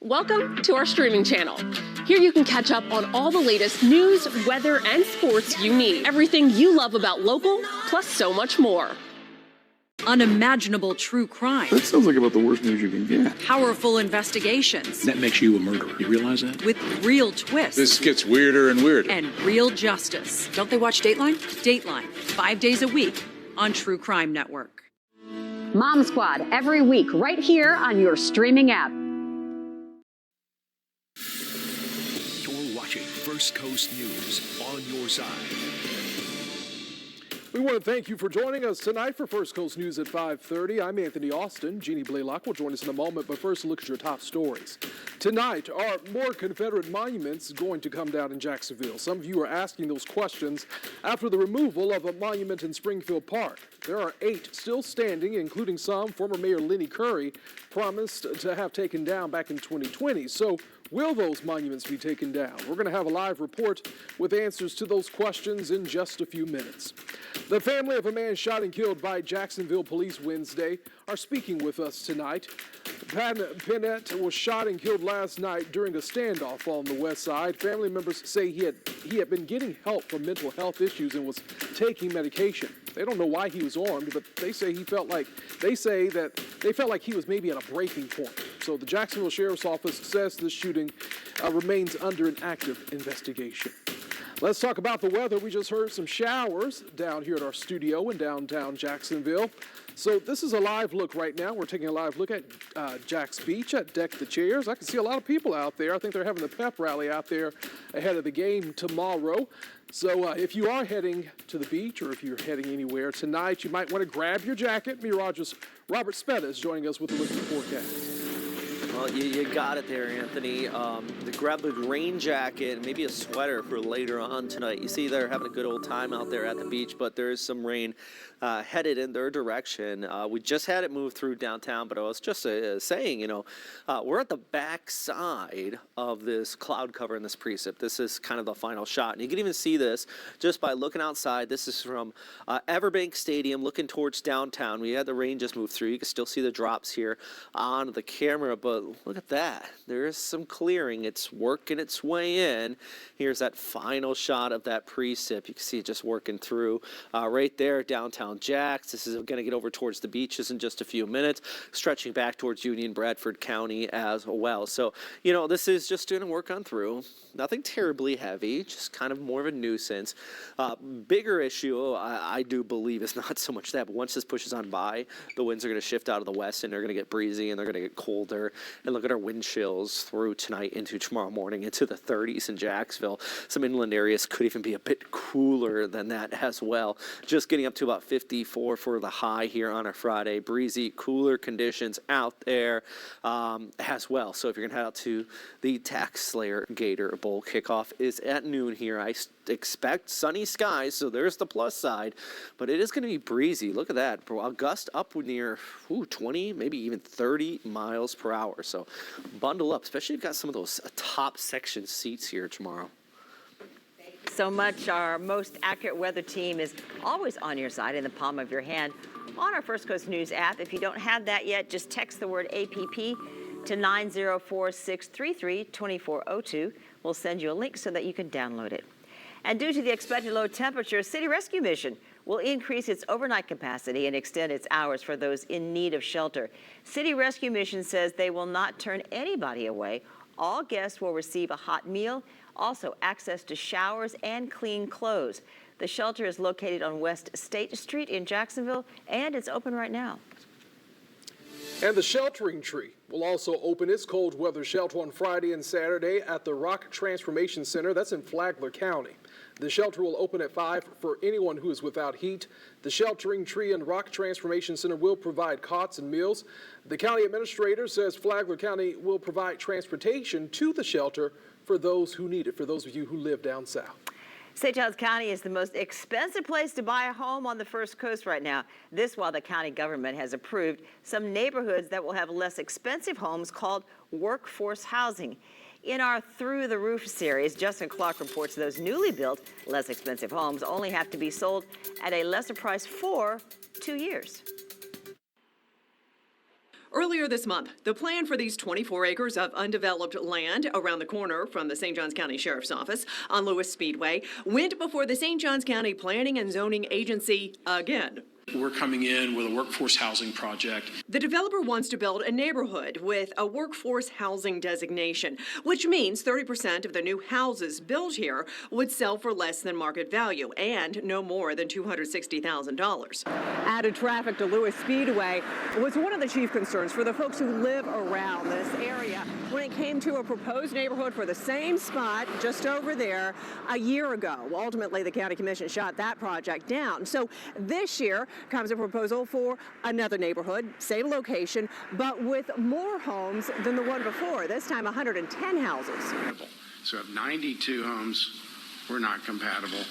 Welcome to our streaming channel. Here you can catch up on all the latest news, weather, and sports you need. Everything you love about local, plus so much more. Unimaginable true crime. That sounds like about the worst news you can get. Powerful investigations. That makes you a murderer. You realize that? With real twists. This gets weirder and weirder. And real justice. Don't they watch Dateline? Dateline, 5 days a week on True Crime Network. Mom Squad, every week, right here on your streaming app. You're watching First Coast News on your side. We want to thank you for joining us tonight for First Coast News at 5:30. I'm Anthony Austin. Jeannie Blaylock will join us in a moment, but first a look at your top stories. Tonight, are more Confederate monuments going to come down in Jacksonville? Some of you are asking those questions after the removal of a monument in Springfield Park. There are 8 still standing, including some former Mayor Lenny Curry promised to have taken down back in 2020. So, will those monuments be taken down? We're going to have a live report with answers to those questions in just a few minutes. The family of a man shot and killed by Jacksonville police Wednesday are speaking with us tonight. Pennett was shot and killed last night during a standoff on the west side. Family members say he had been getting help for mental health issues and was taking medication. They don't know why he was armed, but they say they felt like he was maybe at a breaking point. So the Jacksonville Sheriff's Office says this shooting remains under an active investigation. Let's talk about the weather. We just heard some showers down here at our studio in downtown Jacksonville. So this is a live look right now. We're taking a live look at Jack's Beach at Deck the Chairs. I can see a lot of people out there. I think they're having the pep rally out there ahead of the game tomorrow. So if you are heading to the beach or if you're heading anywhere tonight, you might want to grab your jacket. Meteorologist Robert Spetta is joining us with a look at the forecast. Well, you got it there, Anthony. Grab the rain jacket and maybe a sweater for later on tonight. You see they're having a good old time out there at the beach, but there is some rain headed in their direction. We just had it move through downtown, but I was just saying, we're at the back side of this cloud cover in this precip. This is kind of the final shot. And you can even see this just by looking outside. This is from Everbank Stadium looking towards downtown. We had the rain just move through. You can still see the drops here on the camera, but look at that. There is some clearing. It's working its way in. Here's that final shot of that precip. You can see it just working through right there, downtown Jacks. This is going to get over towards the beaches in just a few minutes, stretching back towards Union, Bradford County as well. So, this is just going to work on through. Nothing terribly heavy, just kind of more of a nuisance. Bigger issue, I do believe, is not so much that, but once this pushes on by, the winds are going to shift out of the west and they're going to get breezy and they're going to get colder. And look at our wind chills through tonight into tomorrow morning into the 30s in Jacksonville. Some inland areas could even be a bit cooler than that as well. Just getting up to about 54 for the high here on a Friday. Breezy, cooler conditions out there as well. So if you're going to head out to the Tax Slayer Gator Bowl, kickoff is at noon here. I expect sunny skies, so there's the plus side, but it is going to be breezy. Look at that. A gust up near 20, maybe even 30 miles per hour. So bundle up, especially if you've got some of those top section seats here tomorrow. So much. Our most accurate weather team is always on your side, in the palm of your hand, on our First Coast News app. If you don't have that yet, just text the word APP to 904-633-2402. We'll send you a link so that you can download it. And due to the expected low temperature, City Rescue Mission will increase its overnight capacity and extend its hours for those in need of shelter. City Rescue Mission says they will not turn anybody away. All guests will receive a hot meal, also access to showers and clean clothes. The shelter is located on West State Street in Jacksonville, and it's open right now. And the Sheltering Tree will also open its cold weather shelter on Friday and Saturday at the Rock Transformation Center. That's in Flagler County. The shelter will open at 5 for anyone who is without heat. The Sheltering Tree and Rock Transformation Center will provide cots and meals. The county administrator says Flagler County will provide transportation to the shelter for those who need it, for those of you who live down south. St. Johns County is the most expensive place to buy a home on the First Coast right now. This while the county government has approved some neighborhoods that will have less expensive homes called workforce housing. In our Through the Roof series, Justin Clark reports those newly built, less expensive homes only have to be sold at a lesser price for 2 years. Earlier this month, the plan for these 24 acres of undeveloped land around the corner from the St. Johns County Sheriff's Office on Lewis Speedway went before the St. Johns County Planning and Zoning Agency again. We're coming in with a workforce housing project. The developer wants to build a neighborhood with a workforce housing designation, which means 30% of the new houses built here would sell for less than market value and no more than $260,000. Added traffic to Lewis Speedway was one of the chief concerns for the folks who live around this area when it came to a proposed neighborhood for the same spot just over there a year ago. Ultimately, the county commission shot that project down. So this year comes a proposal for another neighborhood, same location, but with more homes than the one before, this time 110 houses. So if 92 homes were not compatible,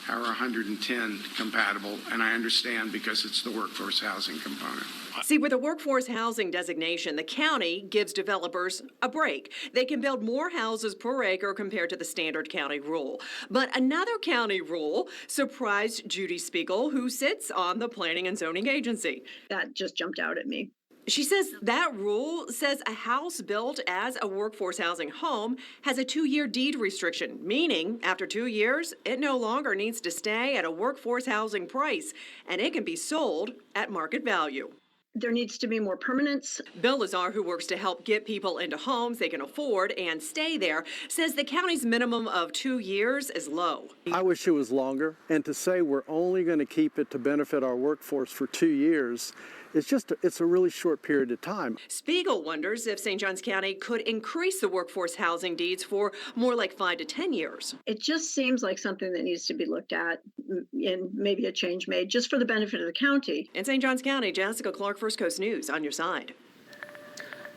how are 110 compatible? And I understand because it's the workforce housing component. See, with a workforce housing designation, the county gives developers a break. They can build more houses per acre compared to the standard county rule. But another county rule surprised Judy Spiegel, who sits on the Planning and Zoning Agency. That just jumped out at me. She says that rule says a house built as a workforce housing home has a 2-year deed restriction, meaning after 2 years, it no longer needs to stay at a workforce housing price, and it can be sold at market value. There needs to be more permanence. Bill Lazar, who works to help get people into homes they can afford and stay there, says the county's minimum of 2 years is low. I wish it was longer, and to say we're only going to keep it to benefit our workforce for 2 years, it's a really short period of time. Spiegel wonders if St. Johns County could increase the workforce housing deeds for more like 5 to 10 years. It just seems like something that needs to be looked at and maybe a change made just for the benefit of the county. In St. Johns County, Jessica Clark, First Coast News, on your side.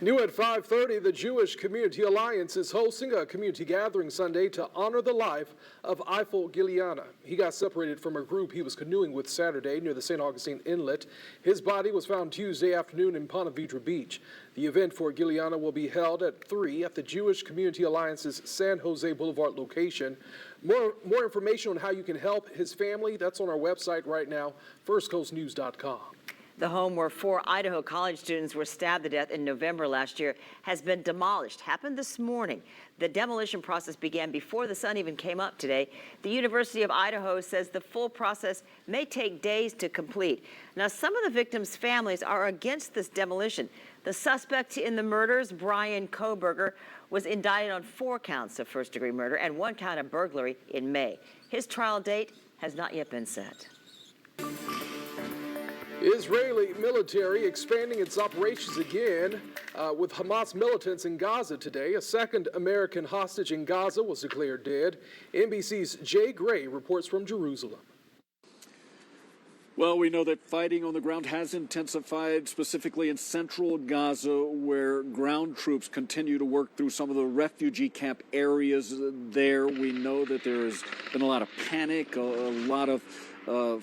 New at 5:30, the Jewish Community Alliance is hosting a community gathering Sunday to honor the life of Eifel Giliana. He got separated from a group he was canoeing with Saturday near the St. Augustine Inlet. His body was found Tuesday afternoon in Ponte Vedra Beach. The event for Giliana will be held at 3 at the Jewish Community Alliance's San Jose Boulevard location. More information on how you can help his family, that's on our website right now, firstcoastnews.com. The home where 4 Idaho college students were stabbed to death in November last year has been demolished. Happened this morning. The demolition process began before the sun even came up today. The University of Idaho says the full process may take days to complete. Now, some of the victims' families are against this demolition. The suspect in the murders, Brian Koberger, was indicted on 4 counts of first-degree murder and 1 count of burglary in May. His trial date has not yet been set. Israeli military expanding its operations again with Hamas militants in Gaza today. A second American hostage in Gaza was declared dead. NBC's Jay Gray reports from Jerusalem. Well, we know that fighting on the ground has intensified, specifically in central Gaza, where ground troops continue to work through some of the refugee camp areas there. We know that there has been a lot of panic, a lot of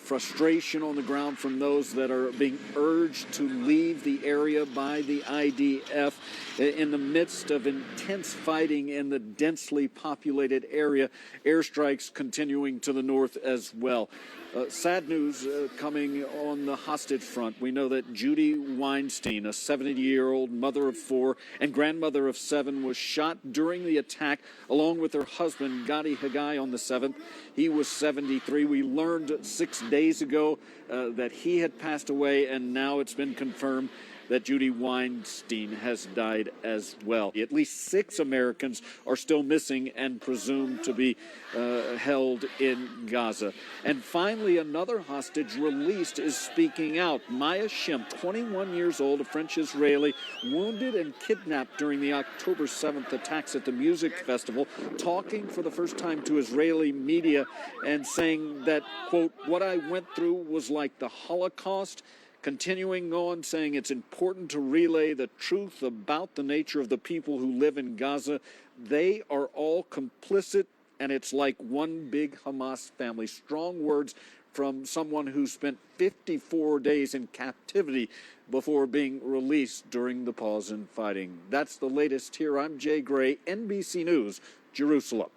frustration on the ground from those that are being urged to leave the area by the IDF in the midst of intense fighting in the densely populated area. Airstrikes continuing to the north as well. Sad news coming on the hostage front. We know that Judy Weinstein, a 70-year-old mother of 4 and grandmother of 7, was shot during the attack along with her husband, Gadi Haggai, on the 7th. He was 73. We learned 6 days ago that he had passed away, and now it's been confirmed that Judy Weinstein has died as well. At least 6 Americans are still missing and presumed to be held in Gaza. And finally, another hostage released is speaking out. Maya Shim, 21 years old, a French-Israeli, wounded and kidnapped during the October 7th attacks at the music festival, talking for the first time to Israeli media and saying that, quote, "What I went through was like the Holocaust." Continuing on, saying it's important to relay the truth about the nature of the people who live in Gaza. They are all complicit, and it's like one big Hamas family. Strong words from someone who spent 54 days in captivity before being released during the pause in fighting. That's the latest here. I'm Jay Gray, NBC News, Jerusalem.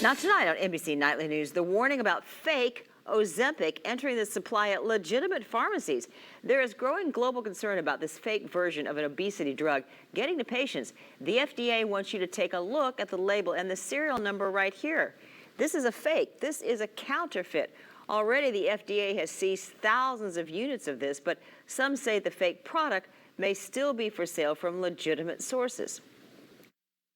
Now tonight on NBC Nightly News, the warning about fake Ozempic entering the supply at legitimate pharmacies. There is growing global concern about this fake version of an obesity drug getting to patients. The FDA wants you to take a look at the label and the serial number right here. This is a fake. This is a counterfeit. Already the FDA has seized thousands of units of this, but some say the fake product may still be for sale from legitimate sources.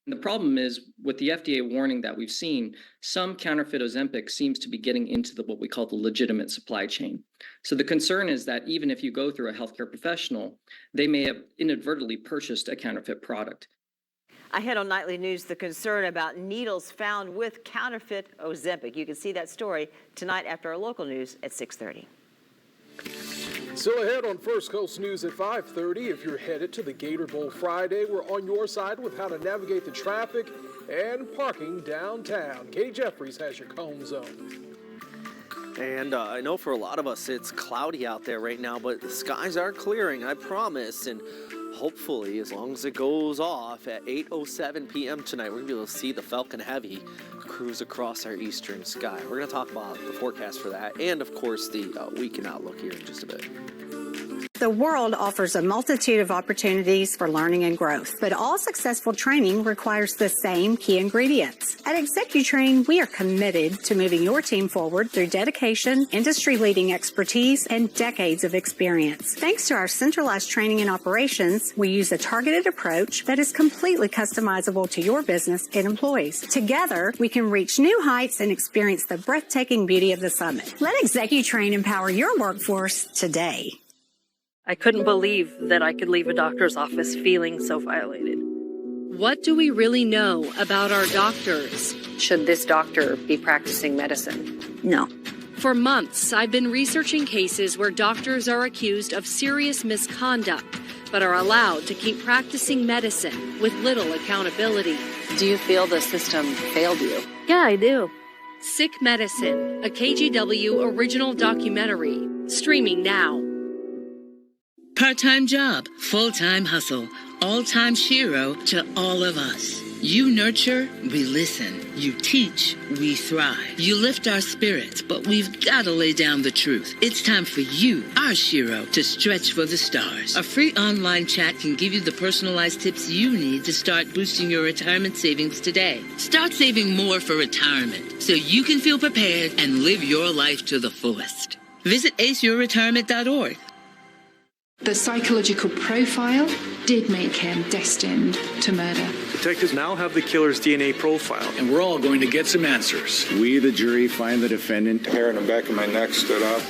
The problem is, with the FDA warning that we've seen, some counterfeit Ozempic seems to be getting into what we call the legitimate supply chain. So the concern is that even if you go through a healthcare professional, they may have inadvertently purchased a counterfeit product. Ahead on Nightly News, the concern about needles found with counterfeit Ozempic. You can see that story tonight after our local news at 6:30. Still ahead on First Coast News at 5:30. If you're headed to the Gator Bowl Friday, we're on your side with how to navigate the traffic and parking downtown. Katie Jeffries has your Cone Zone. And I know for a lot of us it's cloudy out there right now, but the skies are clearing, I promise. And hopefully, as long as it goes off at 8:07 p.m. tonight, we're going to be able to see the Falcon Heavy cruise across our eastern sky. We're going to talk about the forecast for that and, of course, the weekend outlook here in just a bit. The world offers a multitude of opportunities for learning and growth, but all successful training requires the same key ingredients. At ExecuTrain, we are committed to moving your team forward through dedication, industry-leading expertise, and decades of experience. Thanks to our centralized training and operations, we use a targeted approach that is completely customizable to your business and employees. Together, we can reach new heights and experience the breathtaking beauty of the summit. Let ExecuTrain empower your workforce today. I couldn't believe that I could leave a doctor's office feeling so violated. What do we really know about our doctors? Should this doctor be practicing medicine? No. For months, I've been researching cases where doctors are accused of serious misconduct, but are allowed to keep practicing medicine with little accountability. Do you feel the system failed you? Yeah, I do. Sick Medicine, a KGW original documentary, streaming now. Part-time job, full-time hustle, all-time Shiro to all of us. You nurture, we listen. You teach, we thrive. You lift our spirits, but we've got to lay down the truth. It's time for you, our Shiro, to stretch for the stars. A free online chat can give you the personalized tips you need to start boosting your retirement savings today. Start saving more for retirement so you can feel prepared and live your life to the fullest. Visit aceyourretirement.org. The psychological profile did make him destined to murder. Detectives now have the killer's DNA profile, and we're all going to get some answers. We, the jury, find the defendant. Hair in the back of my neck stood up.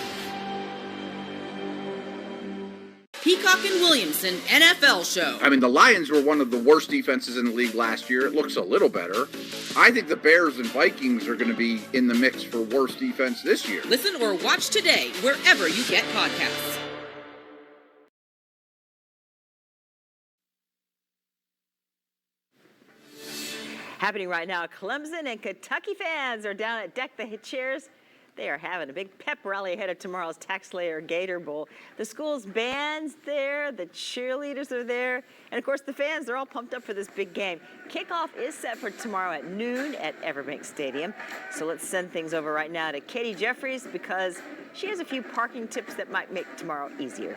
Peacock and Williamson NFL show. I mean, the Lions were one of the worst defenses in the league last year. It looks a little better. I think the Bears and Vikings are going to be in the mix for worst defense this year. Listen or watch today wherever you get podcasts. Happening right now, Clemson and Kentucky fans are down at Deck the Chairs. They are having a big pep rally ahead of tomorrow's TaxSlayer Gator Bowl. The school's band's there, the cheerleaders are there, and of course the fans, they're all pumped up for this big game. Kickoff is set for tomorrow at noon at Everbank Stadium. So let's send things over right now to Katie Jeffries because she has a few parking tips that might make tomorrow easier.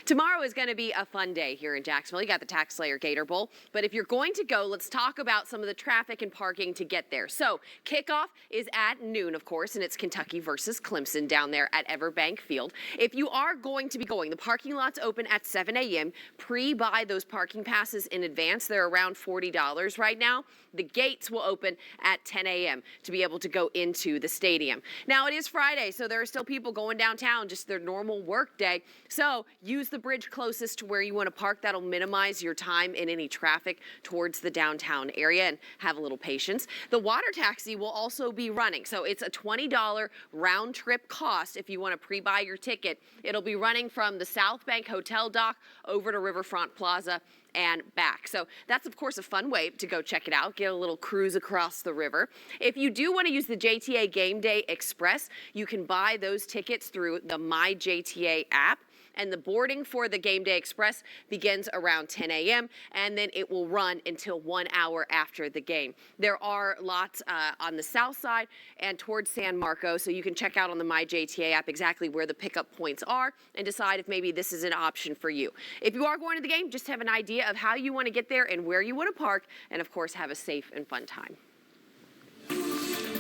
Tomorrow is going to be a fun day here in Jacksonville. You got the TaxSlayer Gator Bowl. But if you're going to go, let's talk about some of the traffic and parking to get there. So kickoff is at noon, of course, and it's Kentucky versus Clemson down there at Everbank Field. If you are going to be going, the parking lot's open at 7 a.m. Pre-buy those parking passes in advance. They're around $40 right now. The gates will open at 10 a.m. to be able to go into the stadium. Now, it is Friday, so there are still people going downtown, just their normal work day. So use the bridge closest to where you want to park. That'll minimize your time in any traffic towards the downtown area, and have a little patience. The water taxi will also be running. So it's a $20 round trip cost if you want to pre-buy your ticket. It'll be running from the South Bank Hotel dock over to Riverfront Plaza and back. So that's, of course, a fun way to go check it out, get a little cruise across the river. If you do want to use the JTA Game Day Express, you can buy those tickets through the My JTA app. and the boarding for the Game Day Express begins around 10 a.m. and then it will run until 1 hour after the game. There are lots on the south side and towards San Marco, so you can check out on the MyJTA app exactly where the pickup points are and decide if maybe this is an option for you. If you are going to the game, just have an idea of how you want to get there and where you want to park, and of course have a safe and fun time.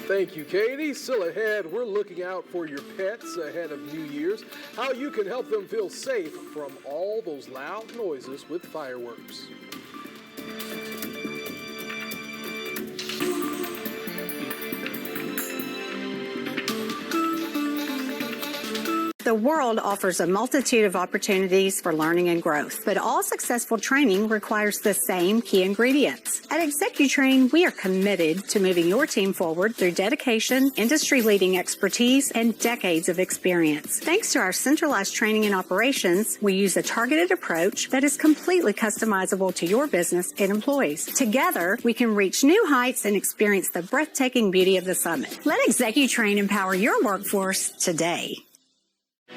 Thank you, Katie. Still ahead, we're looking out for your pets ahead of New Year's, how you can help them feel safe from all those loud noises with fireworks. The world offers a multitude of opportunities for learning and growth, but all successful training requires the same key ingredients. At ExecuTrain, we are committed to moving your team forward through dedication, industry-leading expertise, and decades of experience. Thanks to our centralized training and operations, we use a targeted approach that is completely customizable to your business and employees. Together, we can reach new heights and experience the breathtaking beauty of the summit. Let ExecuTrain empower your workforce today.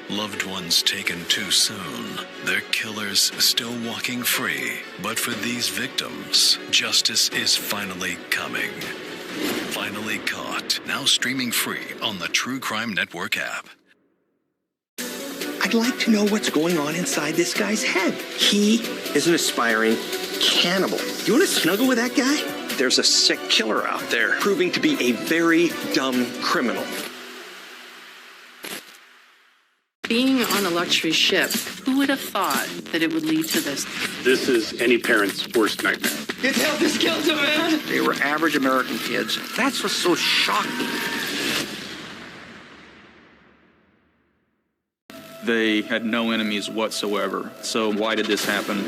Loved ones taken too soon. Their killers still walking free. But for these victims, justice is finally coming. Finally Caught. Now streaming free on the True Crime Network app. I'd like to know what's going on inside this guy's head. He is an aspiring cannibal. You want to snuggle with that guy? There's a sick killer out there proving to be a very dumb criminal. Being on a luxury ship, who would have thought that it would lead to this? This is any parent's worst nightmare. His health has killed him, man. They were average American kids. That's what's so shocking. They had no enemies whatsoever. So why did this happen?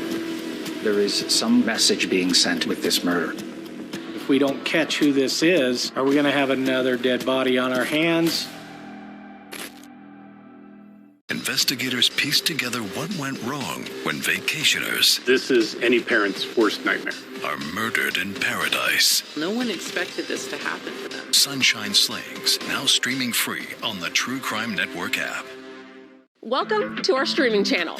There is some message being sent with this murder. If we don't catch who this is, are we going to have another dead body on our hands? Investigators pieced together what went wrong when vacationers This is any parent's worst nightmare. are murdered in paradise. No one expected this to happen for them. Sunshine Slings, now streaming free on the True Crime Network app. Welcome to our streaming channel.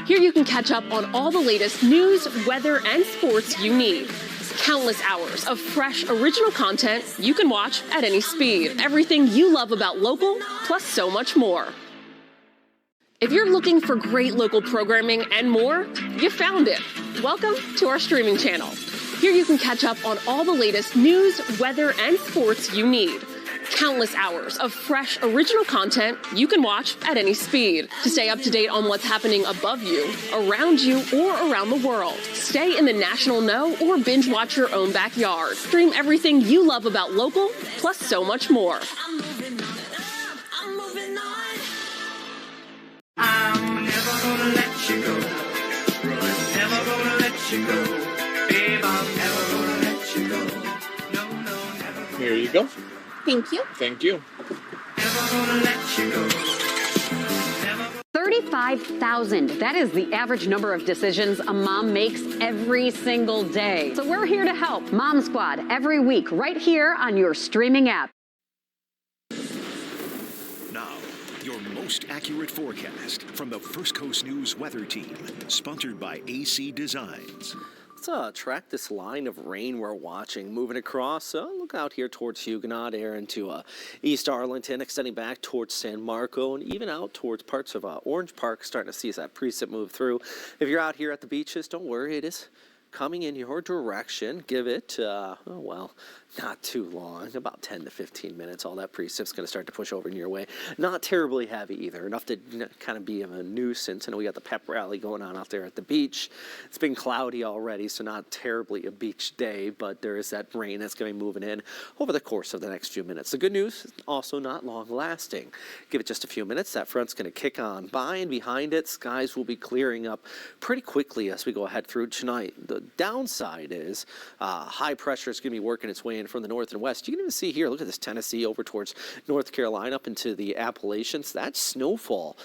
Here you can catch up on all the latest news, weather, and sports you need. Countless hours of fresh, original content you can watch at any speed. Everything you love about local, plus so much more. If you're looking for great local programming and more, you found it. Welcome to our streaming channel. Here you can catch up on all the latest news, weather, and sports you need. Countless hours of fresh, original content you can watch at any speed. To stay up to date on what's happening above you, around you, or around the world. Stay in the national know or binge watch your own backyard. Stream everything you love about local, plus so much more. I'm never gonna let you go. Never gonna let you go. Babe, I'm never gonna let you go. No, no, never. Here you go. Thank you. Thank you. Never gonna let you go. 35,000. That is the average number of decisions a mom makes every single day. So we're here to help. Mom Squad every week right here on your streaming app. Now, your most accurate forecast from the First Coast News Weather Team, sponsored by AC Designs. Let's track this line of rain we're watching moving across. Look out here towards Huguenot, air into East Arlington, extending back towards San Marco, and even out towards parts of Orange Park, starting to see that precip move through. If you're out here at the beaches, don't worry, it is coming in your direction. Give it, not too long, about 10 to 15 minutes. All that precip's going to start to push over in your way. Not terribly heavy either, enough to kind of be of a nuisance. I know we got the pep rally going on out there at the beach. It's been cloudy already, so not terribly a beach day, but there is that rain that's going to be moving in over the course of the next few minutes. The good news, also not long lasting. Give it just a few minutes. That front's going to kick on by, and behind it, skies will be clearing up pretty quickly as we go ahead through tonight. The The downside is high pressure is going to be working its way in from the north and west. You can even see here, look at this Tennessee over towards North Carolina up into the Appalachians. That's snowfall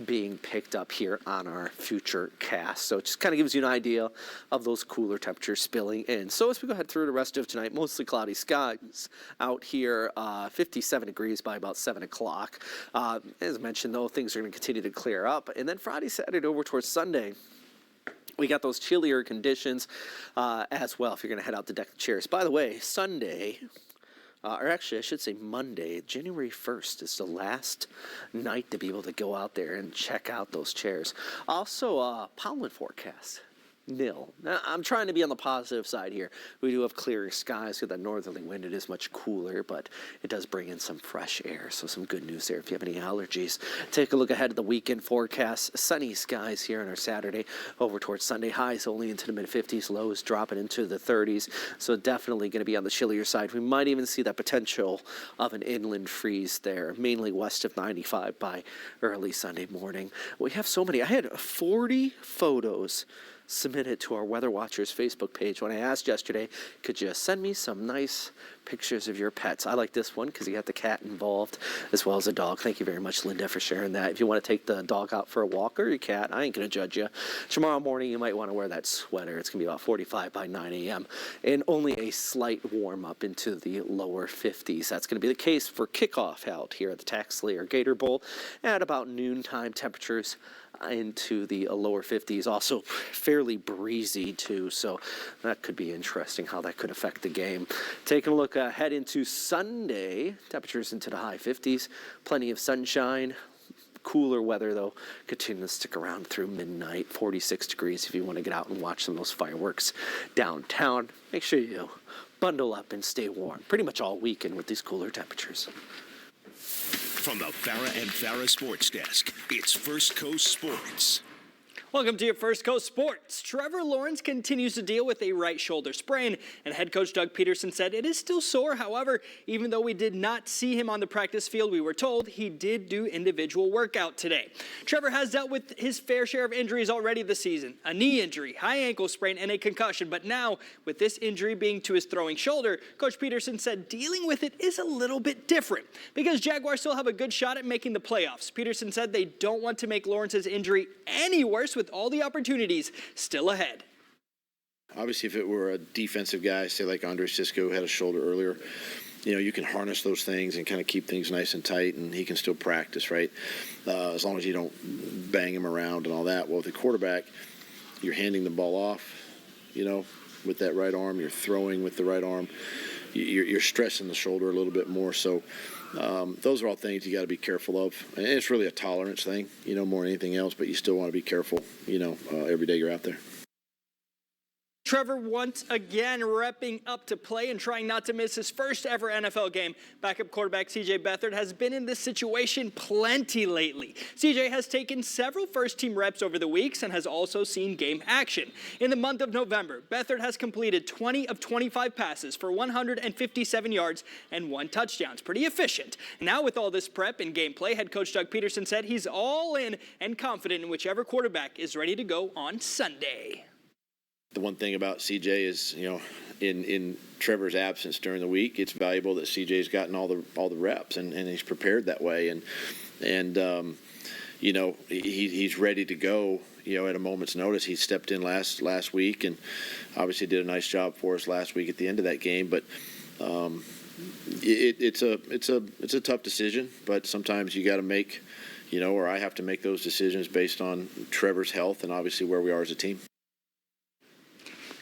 being picked up here on our future cast. So it just kind of gives you an idea of those cooler temperatures spilling in. So as we go ahead through the rest of tonight, mostly cloudy skies out here, 57 degrees by about 7 o'clock. As I mentioned, though, things are going to continue to clear up. And then Friday, Saturday over towards Sunday, we got those chillier conditions as well if you're going to head out to deck the chairs. By the way, Sunday, or actually I should say Monday, January 1st is the last night to be able to go out there and check out those chairs. Also, pollen forecast. Nil. Now, I'm trying to be on the positive side here. We do have clearer skies with that northerly wind. It is much cooler, but it does bring in some fresh air, so some good news there if you have any allergies. Take a look ahead at the weekend forecast. Sunny skies here on our Saturday over towards Sunday. Highs only into the mid-50s, lows dropping into the 30s, so definitely going to be on the chillier side. We might even see that potential of an inland freeze there, mainly west of 95 by early Sunday morning. We have so many. I had 40 photos submitted to our Weather Watchers Facebook page when I asked yesterday, could you send me some nice pictures of your pets? I like this one because you got the cat involved as well as a dog. Thank you very much, Linda, for sharing that. If you want to take the dog out for a walk or your cat, I ain't going to judge you. Tomorrow morning, you might want to wear that sweater. It's going to be about 45 by 9 a.m. and only a slight warm up into the lower 50s. That's going to be the case for kickoff out here at the Tax Slayer Gator Bowl at about noontime. Temperatures into the lower 50s, also fairly breezy too, so that could be interesting how that could affect the game. Taking a look ahead into Sunday, temperatures into the high 50s, plenty of sunshine. Cooler weather, though, continuing to stick around through midnight. 46 degrees if you want to get out and watch some of those fireworks downtown. Make sure you bundle up and stay warm pretty much all weekend with these cooler temperatures. From the Farrah and Farrah Sports Desk, it's First Coast Sports. Welcome to your First Coast Sports. Trevor Lawrence continues to deal with a right shoulder sprain, and head coach Doug Peterson said it is still sore. However, even though we did not see him on the practice field, we were told he did do individual workout today. Trevor has dealt with his fair share of injuries already this season, a knee injury, high ankle sprain, and a concussion. But now, with this injury being to his throwing shoulder, Coach Peterson said dealing with it is a little bit different because Jaguars still have a good shot at making the playoffs. Peterson said they don't want to make Lawrence's injury any worse with all the opportunities still ahead. Obviously, if it were a defensive guy, say like Andre Sisco had a shoulder earlier, you can harness those things and kind of keep things nice and tight, and he can still practice, right? As long as you don't bang him around and all that. Well, with the quarterback, you're handing the ball off, with that right arm. You're throwing with the right arm. You're stressing the shoulder a little bit more. So those are all things you got to be careful of. And it's really a tolerance thing, more than anything else, but you still want to be careful, every day you're out there. Trevor once again repping up to play and trying not to miss his first ever NFL game. Backup quarterback C.J. Beathard has been in this situation plenty lately. C.J. has taken several first-team reps over the weeks and has also seen game action. In the month of November, Beathard has completed 20 of 25 passes for 157 yards and 1 touchdown. It's pretty efficient. Now with all this prep and gameplay, head coach Doug Peterson said he's all in and confident in whichever quarterback is ready to go on Sunday. The one thing about CJ is, in Trevor's absence during the week, it's valuable that CJ's gotten all the reps and he's prepared that way, and he's ready to go. At a moment's notice, he stepped in last week and obviously did a nice job for us last week at the end of that game. But it's a tough decision, but sometimes you got to make, or I have to make those decisions based on Trevor's health and obviously where we are as a team.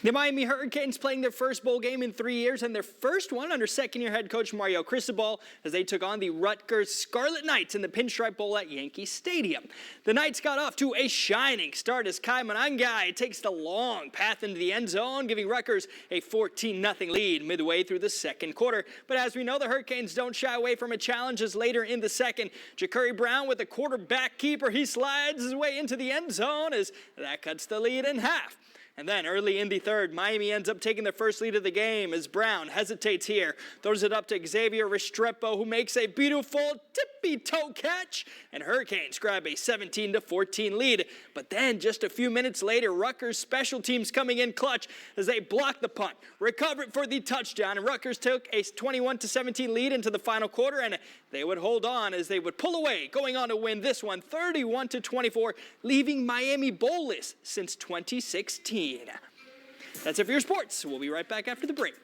The Miami Hurricanes playing their first bowl game in 3 years and their first one under second-year head coach Mario Cristobal as they took on the Rutgers Scarlet Knights in the Pinstripe Bowl at Yankee Stadium. The Knights got off to a shining start as Kai Manangai takes the long path into the end zone, giving Rutgers a 14-0 lead midway through the second quarter. But as we know, the Hurricanes don't shy away from a challenge as later in the second, Ja'Curry Brown with the quarterback keeper, he slides his way into the end zone as that cuts the lead in half. And then early in the third, Miami ends up taking their first lead of the game as Brown hesitates here, throws it up to Xavier Restrepo, who makes a beautiful tippy-toe catch, and Hurricanes grab a 17-14 lead. But then just a few minutes later, Rutgers special teams coming in clutch as they block the punt, recover it for the touchdown, and Rutgers took a 21-17 lead into the final quarter, and they would hold on as they would pull away, going on to win this one 31-24, leaving Miami bowlless since 2016. That's it for your sports. We'll be right back after the break.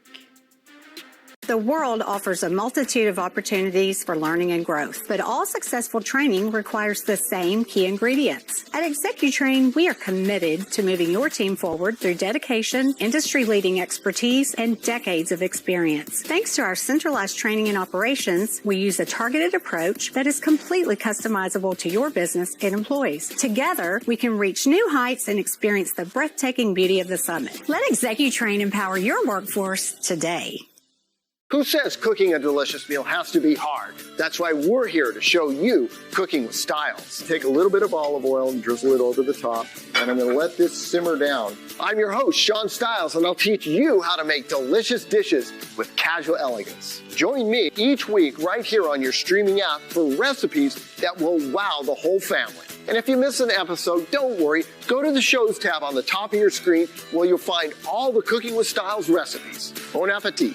The world offers a multitude of opportunities for learning and growth, but all successful training requires the same key ingredients. At ExecuTrain, we are committed to moving your team forward through dedication, industry-leading expertise, and decades of experience. Thanks to our centralized training and operations, we use a targeted approach that is completely customizable to your business and employees. Together, we can reach new heights and experience the breathtaking beauty of the summit. Let ExecuTrain empower your workforce today. Who says cooking a delicious meal has to be hard? That's why we're here to show you cooking with styles. Take a little bit of olive oil and drizzle it over the top, and I'm gonna let this simmer down. I'm your host, Sean Stiles, and I'll teach you how to make delicious dishes with casual elegance. Join me each week right here on your streaming app for recipes that will wow the whole family. And if you miss an episode, don't worry. Go to the Shows tab on the top of your screen where you'll find all the Cooking with Styles recipes. Bon appetit.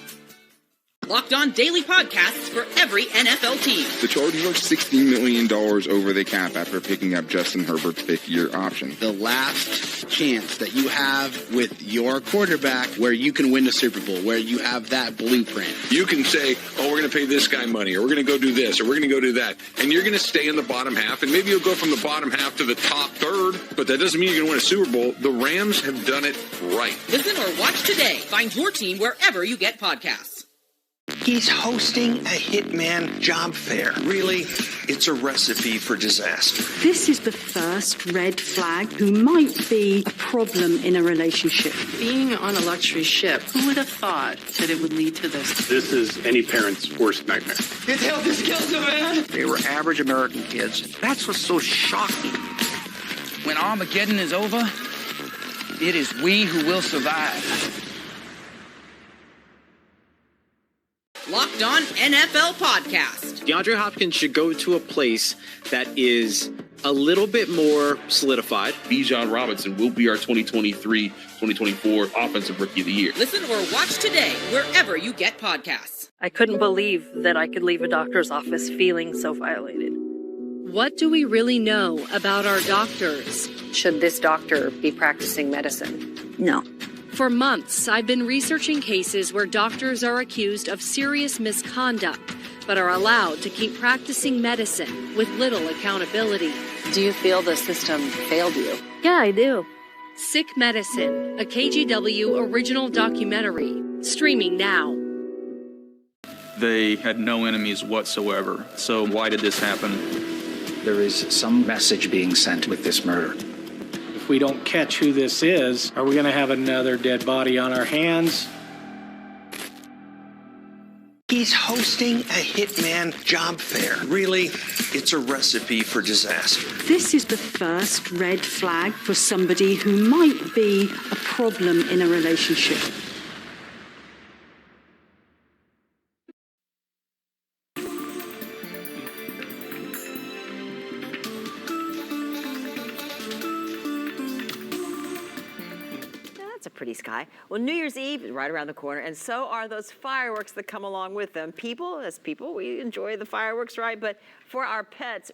Locked On daily podcasts for every NFL team. The Chargers are $60 million over the cap after picking up Justin Herbert's fifth-year option. The last chance that you have with your quarterback where you can win the Super Bowl, where you have that blueprint. You can say, oh, we're going to pay this guy money, or we're going to go do this, or we're going to go do that. And you're going to stay in the bottom half, and maybe you'll go from the bottom half to the top third, but that doesn't mean you're going to win a Super Bowl. The Rams have done it right. Listen or watch today. Find your team wherever you get podcasts. He's hosting a hitman job fair. Really, it's a recipe for disaster. This is the first red flag who might be a problem in a relationship. Being on a luxury ship, who would have thought that it would lead to this? This is any parent's worst nightmare. His health is killing the man. They were average American kids. That's what's so shocking. When Armageddon is over, it is we who will survive. Locked On NFL Podcast. DeAndre Hopkins should go to a place that is a little bit more solidified. Bijan Robinson will be our 2023-2024 Offensive Rookie of the Year. Listen or watch today wherever you get podcasts. I couldn't believe that I could leave a doctor's office feeling so violated. What do we really know about our doctors? Should this doctor be practicing medicine? No. For months, I've been researching cases where doctors are accused of serious misconduct, but are allowed to keep practicing medicine with little accountability. Do you feel the system failed you? Yeah, I do. Sick Medicine, a KGW original documentary, streaming now. They had no enemies whatsoever. So why did this happen? There is some message being sent with this murder. If we don't catch who this is, are we going to have another dead body on our hands? He's hosting a hitman job fair. Really, it's a recipe for disaster. This is the first red flag for somebody who might be a problem in a relationship. Pretty sky. Well, New Year's Eve is right around the corner, and so are those fireworks that come along with them. As people, we enjoy the fireworks, right? But for our pets,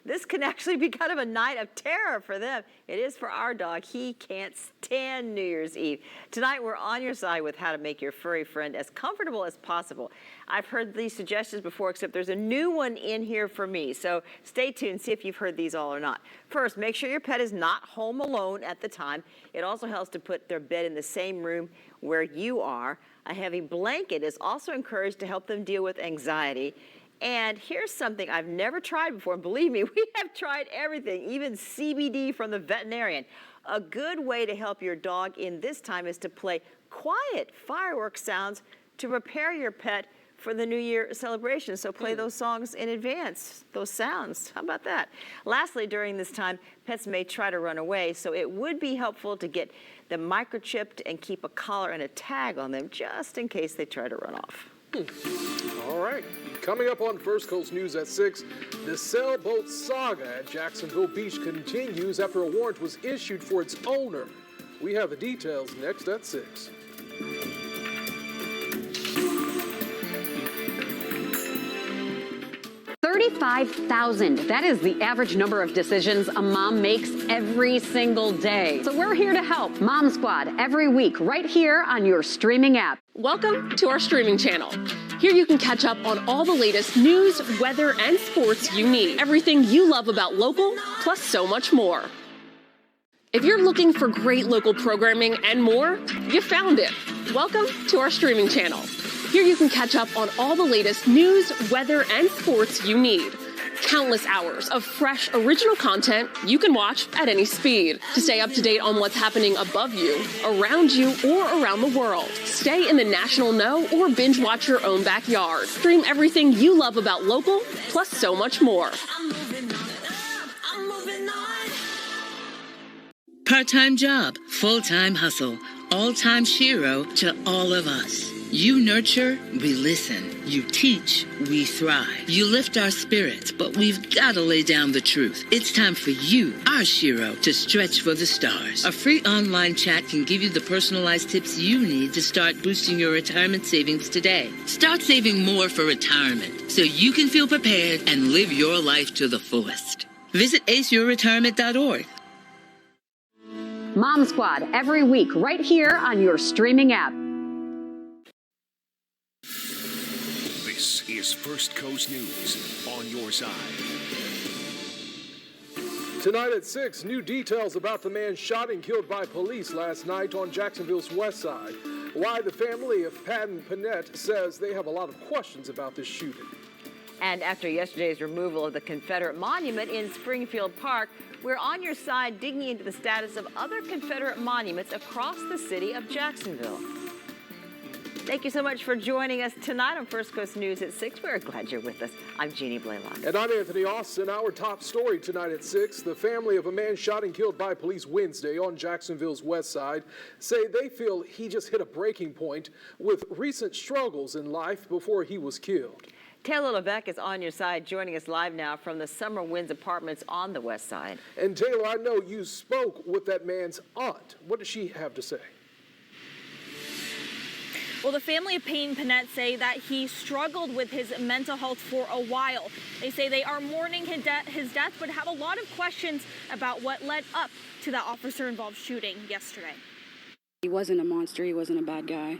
this can actually be kind of a night of terror for them. It is for our dog. He can't stand New Year's Eve. Tonight, we're on your side with how to make your furry friend as comfortable as possible. I've heard these suggestions before, except there's a new one in here for me. So stay tuned, see if you've heard these all or not. First, make sure your pet is not home alone at the time. It also helps to put their bed in the same room where you are. A heavy blanket is also encouraged to help them deal with anxiety. And here's something I've never tried before. And believe me, we have tried everything, even CBD from the veterinarian. A good way to help your dog in this time is to play quiet fireworks sounds to prepare your pet for the New Year celebration. So play those songs in advance, those sounds. How about that? Lastly, during this time, pets may try to run away, so it would be helpful to get them microchipped and keep a collar and a tag on them just in case they try to run off. All right. Coming up on First Coast News at 6, the sailboat saga at Jacksonville Beach continues after a warrant was issued for its owner. We have the details next at 6. 35,000. That is the average number of decisions a mom makes every single day. So we're here to help. Mom Squad every week right here on your streaming app. Welcome to our streaming channel. Here you can catch up on all the latest news, weather, and sports you need. Everything you love about local, plus so much more. If you're looking for great local programming and more, you found it. Welcome to our streaming channel. Here you can catch up on all the latest news, weather, and sports you need. Countless hours of fresh, original content you can watch at any speed. To stay up to date on what's happening above you, around you, or around the world. Stay in the national know or binge watch your own backyard. Stream everything you love about local, plus so much more. Part-time job, full-time hustle, all-time Shiro to all of us. You nurture, we listen. You teach, we thrive. You lift our spirits, but we've got to lay down the truth. It's time for you, our Shiro, to stretch for the stars. A free online chat can give you the personalized tips you need to start boosting your retirement savings today. Start saving more for retirement so you can feel prepared and live your life to the fullest. Visit aceyourretirement.org. Mom Squad every week right here on your streaming app. This is First Coast News on your side. Tonight at 6, new details about the man shot and killed by police last night on Jacksonville's west side. Why the family of Patton Panett says they have a lot of questions about this shooting. And after yesterday's removal of the Confederate monument in Springfield Park, we're on your side digging into the status of other Confederate monuments across the city of Jacksonville. Thank you so much for joining us tonight on First Coast News at 6. We're glad you're with us. I'm Jeannie Blaylock. And I'm Anthony Austin. Our top story tonight at 6. The family of a man shot and killed by police Wednesday on Jacksonville's west side say they feel he just hit a breaking point with recent struggles in life before he was killed. Taylor Levesque is on your side, joining us live now from the Summer Winds Apartments on the west side. And Taylor, I know you spoke with that man's aunt. What does she have to say? Well, the family of Payne Panett say that he struggled with his mental health for a while. They say they are mourning his death, but have a lot of questions about what led up to that officer-involved shooting yesterday. He wasn't a monster. He wasn't a bad guy.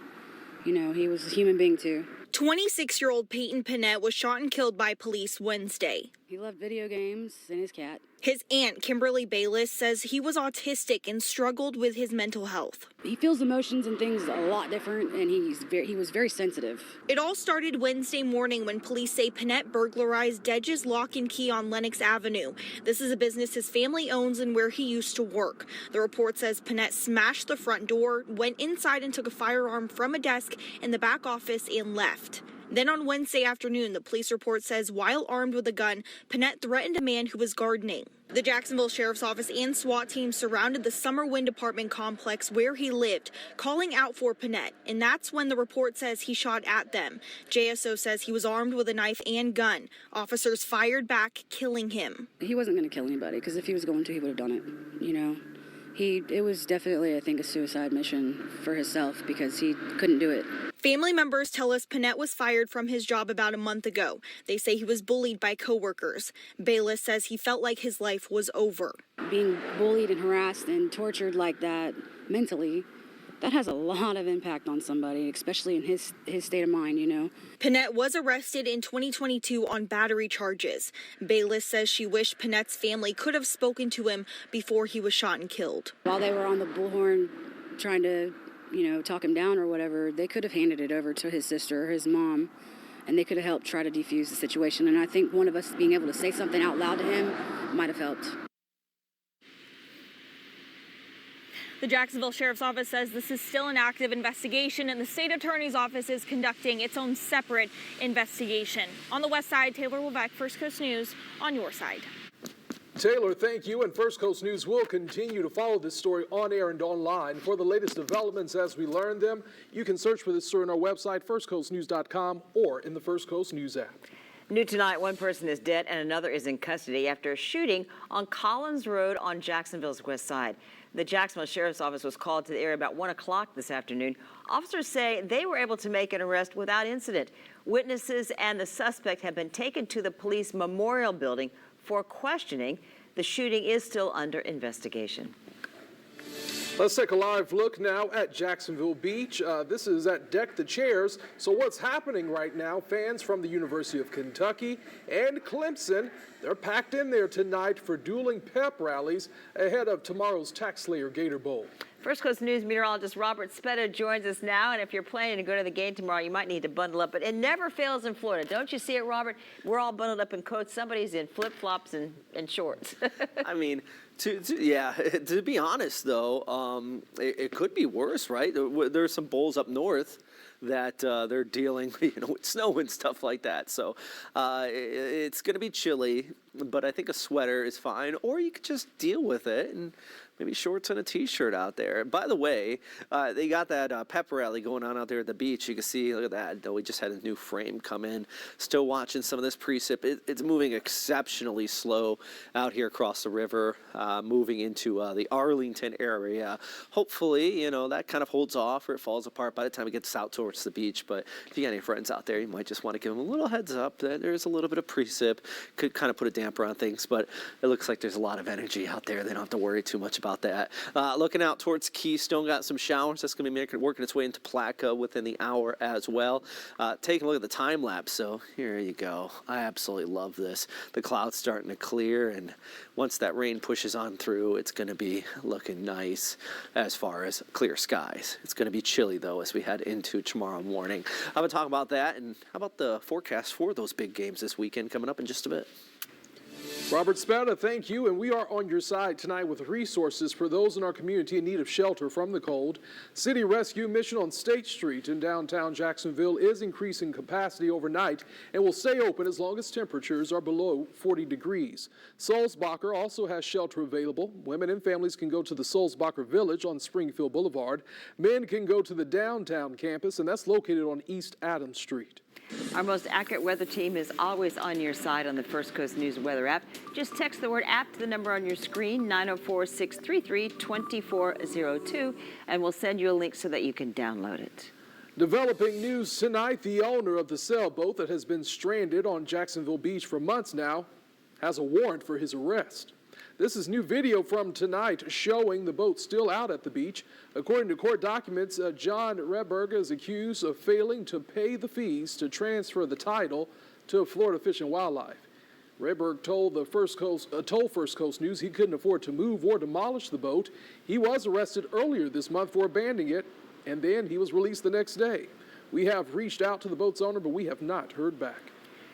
You know, he was a human being, too. 26-year-old Payton Panett was shot and killed by police Wednesday. He loved video games and his cat. His aunt, Kimberly Bayless, says he was autistic and struggled with his mental health. He feels emotions and things a lot different, and he was very sensitive. It all started Wednesday morning when police say Panett burglarized Dedge's Lock and Key on Lenox Avenue. This is a business his family owns and where he used to work. The report says Panett smashed the front door, went inside and took a firearm from a desk in the back office and left. Then on Wednesday afternoon, the police report says while armed with a gun, Panett threatened a man who was gardening. The Jacksonville Sheriff's Office and SWAT team surrounded the Summer Wind Apartment complex where he lived, calling out for Panett, and that's when the report says he shot at them. JSO says he was armed with a knife and gun. Officers fired back, killing him. He wasn't going to kill anybody, because if he was going to, he would have done it, you know. It was definitely, I think, a suicide mission for himself because he couldn't do it. Family members tell us Panett was fired from his job about a month ago. They say he was bullied by coworkers. Bayless says he felt like his life was over. Being bullied and harassed and tortured like that mentally, that has a lot of impact on somebody, especially in his state of mind, you know. Panett was arrested in 2022 on battery charges. Bayless says she wished Panett's family could have spoken to him before he was shot and killed. While they were on the bullhorn trying to, you know, talk him down or whatever, they could have handed it over to his sister or his mom, and they could have helped try to defuse the situation. And I think one of us being able to say something out loud to him might have helped. The Jacksonville Sheriff's Office says this is still an active investigation, and the state attorney's office is conducting its own separate investigation. On the west side, Taylor Levesque, First Coast News, on your side. Taylor, thank you. And First Coast News will continue to follow this story on air and online. For the latest developments as we learn them, you can search for this story on our website, firstcoastnews.com, or in the First Coast News app. New tonight, one person is dead and another is in custody after a shooting on Collins Road on Jacksonville's west side. The Jacksonville Sheriff's Office was called to the area about 1 o'clock this afternoon. Officers say they were able to make an arrest without incident. Witnesses and the suspect have been taken to the police memorial building for questioning. The shooting is still under investigation. Let's take a live look now at Jacksonville Beach. This is at Deck the Chairs. So what's happening right now, fans from the University of Kentucky and Clemson, they're packed in there tonight for dueling pep rallies ahead of tomorrow's Tax Slayer Gator Bowl. First Coast News meteorologist Robert Spetta joins us now, and if you're planning to go to the game tomorrow, you might need to bundle up, but it never fails in Florida. Don't you see it, Robert? We're all bundled up in coats. Somebody's in flip-flops and shorts. I mean, to be honest, though, it could be worse, right? There's some bowls up north that they're dealing, with snow and stuff like that. So it's going to be chilly, but I think a sweater is fine, or you could just deal with it and maybe shorts and a t-shirt out there. By the way, they got that pep rally going on out there at the beach. You can see, look at that, though we just had a new frame come in. Still watching some of this precip. It's moving exceptionally slow out here across the river, moving into the Arlington area. Hopefully, that kind of holds off or it falls apart by the time it gets out towards the beach. But if you got any friends out there, you might just want to give them a little heads up that there's a little bit of precip. Could kind of put a damper on things, but it looks like there's a lot of energy out there. They don't have to worry too much about that. Looking out towards Keystone, got some showers. That's going to be working its way into Placa within the hour as well. Taking a look at the time lapse. So here you go. I absolutely love this. The clouds starting to clear, and once that rain pushes on through, it's going to be looking nice as far as clear skies. It's going to be chilly though as we head into tomorrow morning. I'm going to talk about that, and how about the forecast for those big games this weekend coming up in just a bit. Robert Spetta, thank you. And we are on your side tonight with resources for those in our community in need of shelter from the cold. City Rescue Mission on State Street in downtown Jacksonville is increasing capacity overnight and will stay open as long as temperatures are below 40 degrees. Sulzbacher also has shelter available. Women and families can go to the Sulzbacher Village on Springfield Boulevard. Men can go to the downtown campus, and that's located on East Adams Street. Our most accurate weather team is always on your side on the First Coast News weather app. Just text the word app to the number on your screen, 904-633-2402, and we'll send you a link so that you can download it. Developing news tonight, the owner of the sailboat that has been stranded on Jacksonville Beach for months now has a warrant for his arrest. This is new video from tonight showing the boat still out at the beach. According to court documents, John Redberg is accused of failing to pay the fees to transfer the title to Florida Fish and Wildlife. Redberg told First Coast News he couldn't afford to move or demolish the boat. He was arrested earlier this month for abandoning it, and then he was released the next day. We have reached out to the boat's owner, but we have not heard back.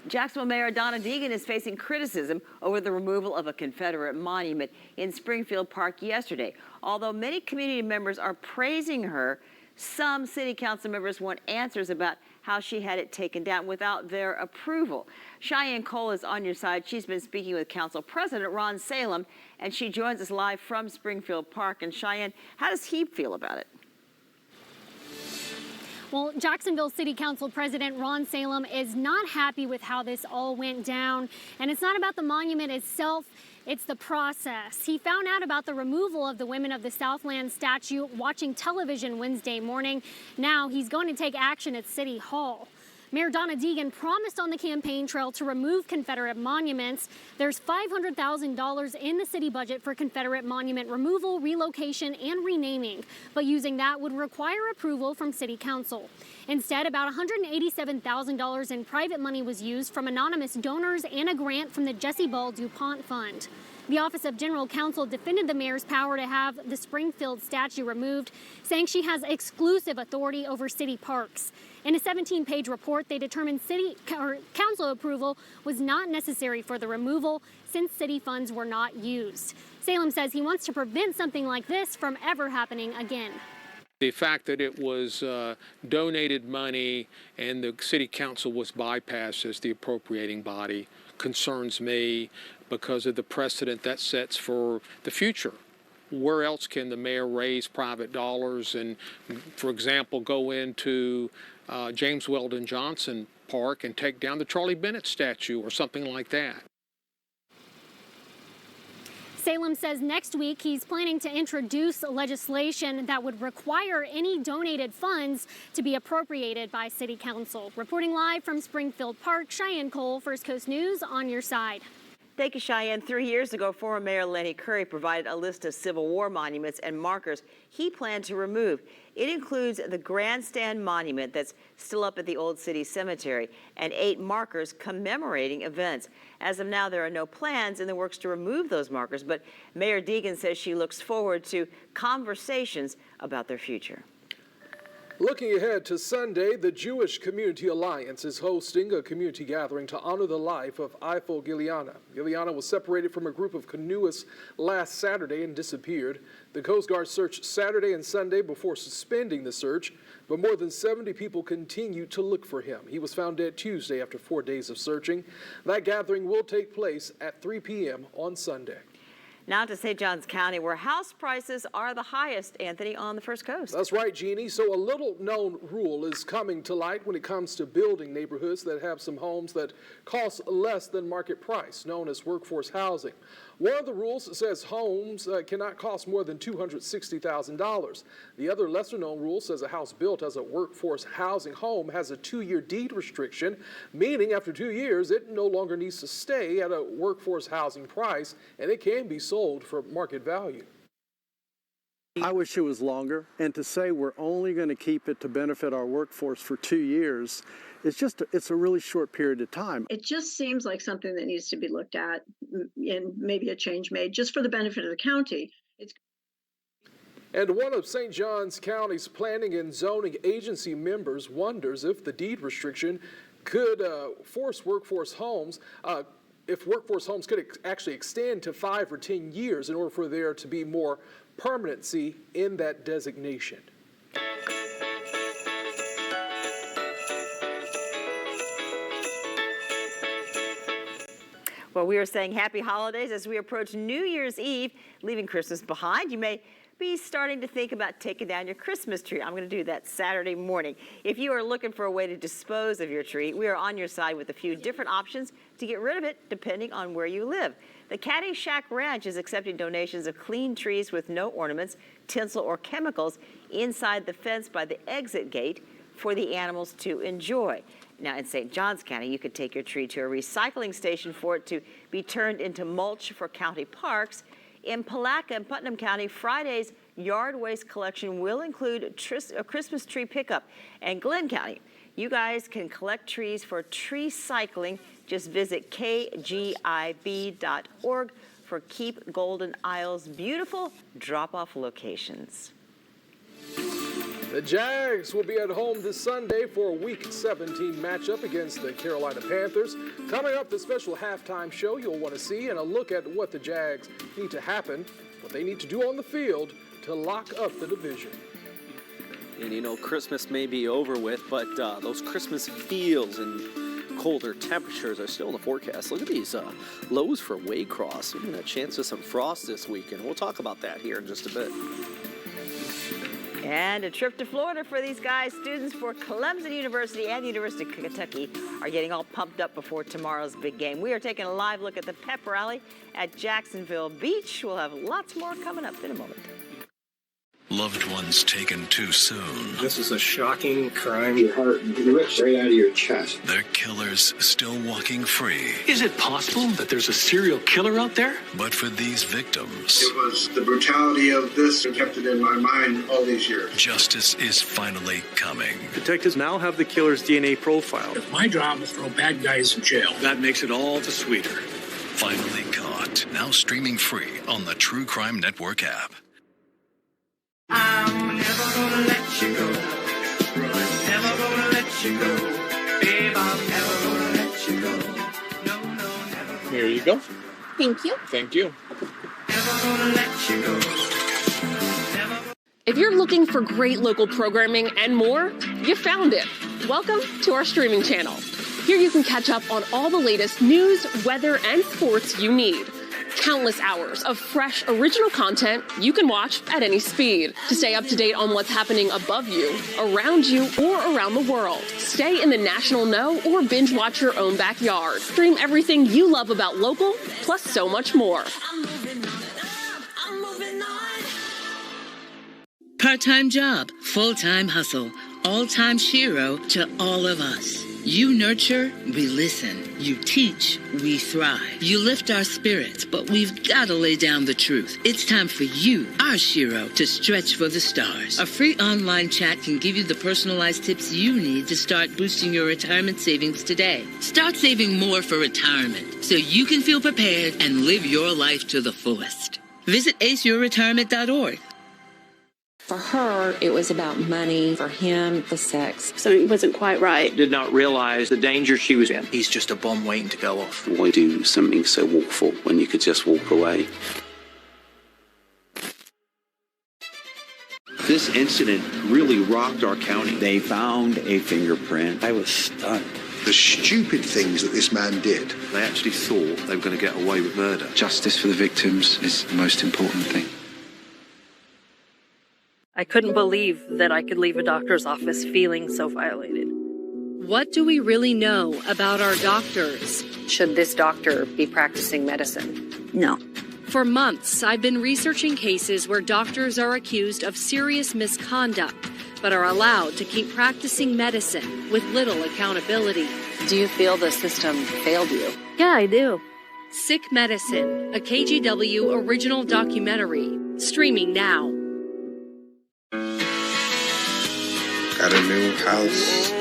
Jacksonville Mayor Donna Deegan is facing criticism over the removal of a Confederate monument in Springfield Park yesterday. Although many community members are praising her, some city council members want answers about how she had it taken down without their approval. Cheyenne Cole is on your side. She's been speaking with Council President Ron Salem, and she joins us live from Springfield Park. And Cheyenne, how does he feel about it? Well, Jacksonville City Council President Ron Salem is not happy with how this all went down. And it's not about the monument itself, it's the process. He found out about the removal of the Women of the Southland statue watching television Wednesday morning. Now he's going to take action at City Hall. Mayor Donna Deegan promised on the campaign trail to remove Confederate monuments. There's $500,000 in the city budget for Confederate monument removal, relocation, and renaming. But using that would require approval from City Council. Instead, about $187,000 in private money was used from anonymous donors and a grant from the Jesse Ball DuPont Fund. The Office of General Counsel defended the mayor's power to have the Springfield statue removed, saying she has exclusive authority over city parks. In a 17-page report, they determined council approval was not necessary for the removal since city funds were not used. Salem says he wants to prevent something like this from ever happening again. The fact that it was donated money and the city council was bypassed as the appropriating body concerns me because of the precedent that sets for the future. Where else can the mayor raise private dollars and, for example, go into James Weldon Johnson Park and take down the Charlie Bennett statue or something like that? Salem says next week he's planning to introduce legislation that would require any donated funds to be appropriated by City Council. Reporting live from Springfield Park, Cheyenne Cole, First Coast News, on your side. Thank you, Cheyenne. 3 years ago, former Mayor Lenny Curry provided a list of Civil War monuments and markers he planned to remove. It includes the Grandstand Monument that's still up at the Old City Cemetery and 8 markers commemorating events. As of now, there are no plans in the works to remove those markers, but Mayor Deegan says she looks forward to conversations about their future. Looking ahead to Sunday, the Jewish Community Alliance is hosting a community gathering to honor the life of Eifel Giliana. Giliana was separated from a group of canoeists last Saturday and disappeared. The Coast Guard searched Saturday and Sunday before suspending the search, but more than 70 people continue to look for him. He was found dead Tuesday after 4 days of searching. That gathering will take place at 3 p.m. on Sunday. Now to St. Johns County, where house prices are the highest, Anthony, on the First Coast. That's right, Jeannie. So a little-known rule is coming to light when it comes to building neighborhoods that have some homes that cost less than market price, known as workforce housing. One of the rules says homes cannot cost more than $260,000. The other lesser-known rule says a house built as a workforce housing home has a 2-year deed restriction, meaning after 2 years, it no longer needs to stay at a workforce housing price, and it can be sold for market value. I wish it was longer, and to say we're only going to keep it to benefit our workforce for 2 years, it's a really short period of time. It just seems like something that needs to be looked at and maybe a change made just for the benefit of the county. And one of St. Johns County's planning and zoning agency members wonders if the deed restriction could force workforce homes if workforce homes could actually extend to 5 or 10 years in order for there to be more permanency in that designation. Well, we are saying happy holidays as we approach New Year's Eve, leaving Christmas behind. You may be starting to think about taking down your Christmas tree. I'm going to do that Saturday morning. If you are looking for a way to dispose of your tree, we are on your side with a few different options to get rid of it, depending on where you live. The Caddy Shack Ranch is accepting donations of clean trees with no ornaments, tinsel, or chemicals inside the fence by the exit gate for the animals to enjoy. Now, in St. Johns County, you could take your tree to a recycling station for it to be turned into mulch for county parks. In Palatka and Putnam County, Friday's yard waste collection will include a Christmas tree pickup. And Glenn County, you guys can collect trees for tree cycling. Just visit kgib.org for Keep Golden Isle's beautiful drop-off locations. The Jags will be at home this Sunday for a Week 17 matchup against the Carolina Panthers. Coming up, the special halftime show you'll want to see and a look at what the Jags need to happen, what they need to do on the field to lock up the division. And you know, Christmas may be over with, but those Christmas feels and colder temperatures are still in the forecast. Look at these lows for Waycross. Even a chance of some frost this weekend. We'll talk about that here in just a bit. And a trip to Florida for these guys. Students for Clemson University and the University of Kentucky are getting all pumped up before tomorrow's big game. We are taking a live look at the pep rally at Jacksonville Beach. We'll have lots more coming up in a moment. Loved ones taken too soon. This is a shocking crime. Your heart rips right out of your chest. Their killers still walking free. Is it possible that there's a serial killer out there? But for these victims, it was the brutality of this that kept it in my mind all these years. Justice is finally coming. Detectives now have the killer's DNA profile. My job is to throw bad guys in jail. That makes it all the sweeter. Finally Caught. Now streaming free on the True Crime Network app. I'm never gonna let you go. Never gonna let you go. Babe, I'm never gonna let you go. No, never. Here you go. Thank you. Thank you. Never gonna let you go. If you're looking for great local programming and more, you found it. Welcome to our streaming channel. Here you can catch up on all the latest news, weather, and sports you need. Countless hours of fresh, original content you can watch at any speed. To stay up to date on what's happening above you, around you, or around the world. Stay in the national know or binge watch your own backyard. Stream everything you love about local, plus so much more. Part-time job, full-time hustle, all-time Shiro to all of us. You nurture, we listen. You teach, we thrive. You lift our spirits, but we've got to lay down the truth. It's time for you, our Shiro, to stretch for the stars. A free online chat can give you the personalized tips you need to start boosting your retirement savings today. Start saving more for retirement so you can feel prepared and live your life to the fullest. Visit aceyourretirement.org. For her, it was about money. For him, the sex. Something wasn't quite right. Did not realize the danger she was in. He's just a bomb waiting to go off. Why do something so awful when you could just walk away? This incident really rocked our county. They found a fingerprint. I was stunned. The stupid things that this man did. They actually thought they were going to get away with murder. Justice for the victims is the most important thing. I couldn't believe that I could leave a doctor's office feeling so violated. What do we really know about our doctors? Should this doctor be practicing medicine? No. For months, I've been researching cases where doctors are accused of serious misconduct, but are allowed to keep practicing medicine with little accountability. Do you feel the system failed you? Yeah, I do. Sick Medicine, a KGW original documentary, streaming now. Got a new house.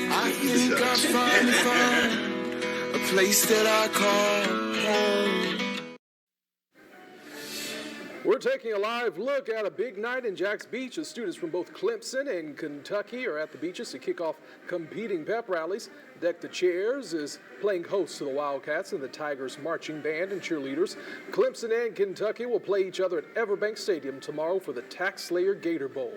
I think I finally found a place that I call home. We're taking a live look at a big night in Jax Beach as students from both Clemson and Kentucky are at the beaches to kick off competing pep rallies. Deck the Chairs is playing host to the Wildcats and the Tigers marching band and cheerleaders. Clemson and Kentucky will play each other at Everbank Stadium tomorrow for the Tax Slayer Gator Bowl.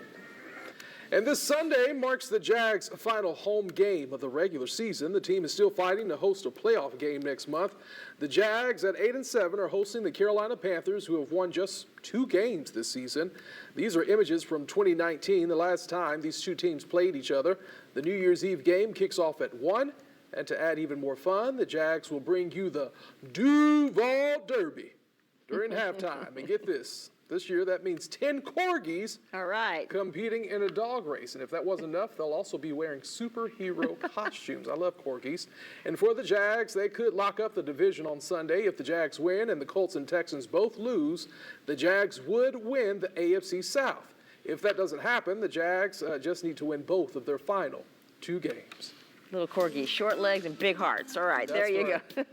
And this Sunday marks the Jags' final home game of the regular season. The team is still fighting to host a playoff game next month. The Jags at 8-7 are hosting the Carolina Panthers, who have won just 2 games this season. These are images from 2019, the last time these two teams played each other. The New Year's Eve game kicks off at 1. And to add even more fun, the Jags will bring you the Duval Derby during halftime. And get this. This year, that means 10 corgis competing in a dog race. And if that wasn't enough, they'll also be wearing superhero costumes. I love corgis. And for the Jags, they could lock up the division on Sunday. If the Jags win and the Colts and Texans both lose, the Jags would win the AFC South. If that doesn't happen, the Jags just need to win both of their final 2 games. Little corgi, short legs and big hearts. All right, there you go.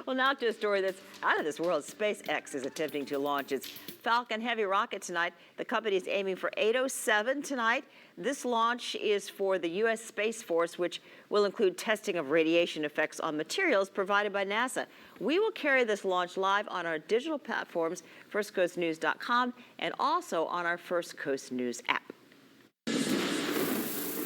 Well, now to a story that's out of this world. SpaceX is attempting to launch its Falcon Heavy rocket tonight. The company is aiming for 8:07 tonight. This launch is for the U.S. Space Force, which will include testing of radiation effects on materials provided by NASA. We will carry this launch live on our digital platforms, firstcoastnews.com, and also on our First Coast News app.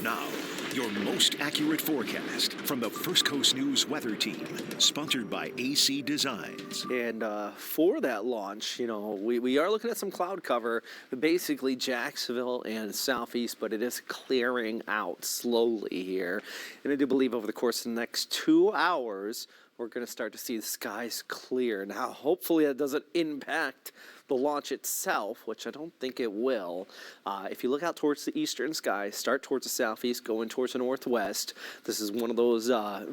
Now, your most accurate forecast from the First Coast News weather team, sponsored by AC Designs. And for that launch, you know, we are looking at some cloud cover, basically Jacksonville and southeast, but it is clearing out slowly here. And I do believe over the course of the next 2 hours, we're going to start to see the skies clear. Now, hopefully that doesn't impact the launch itself, which I don't think it will, if you look out towards the eastern sky, start towards the southeast, going towards the northwest, this is one of those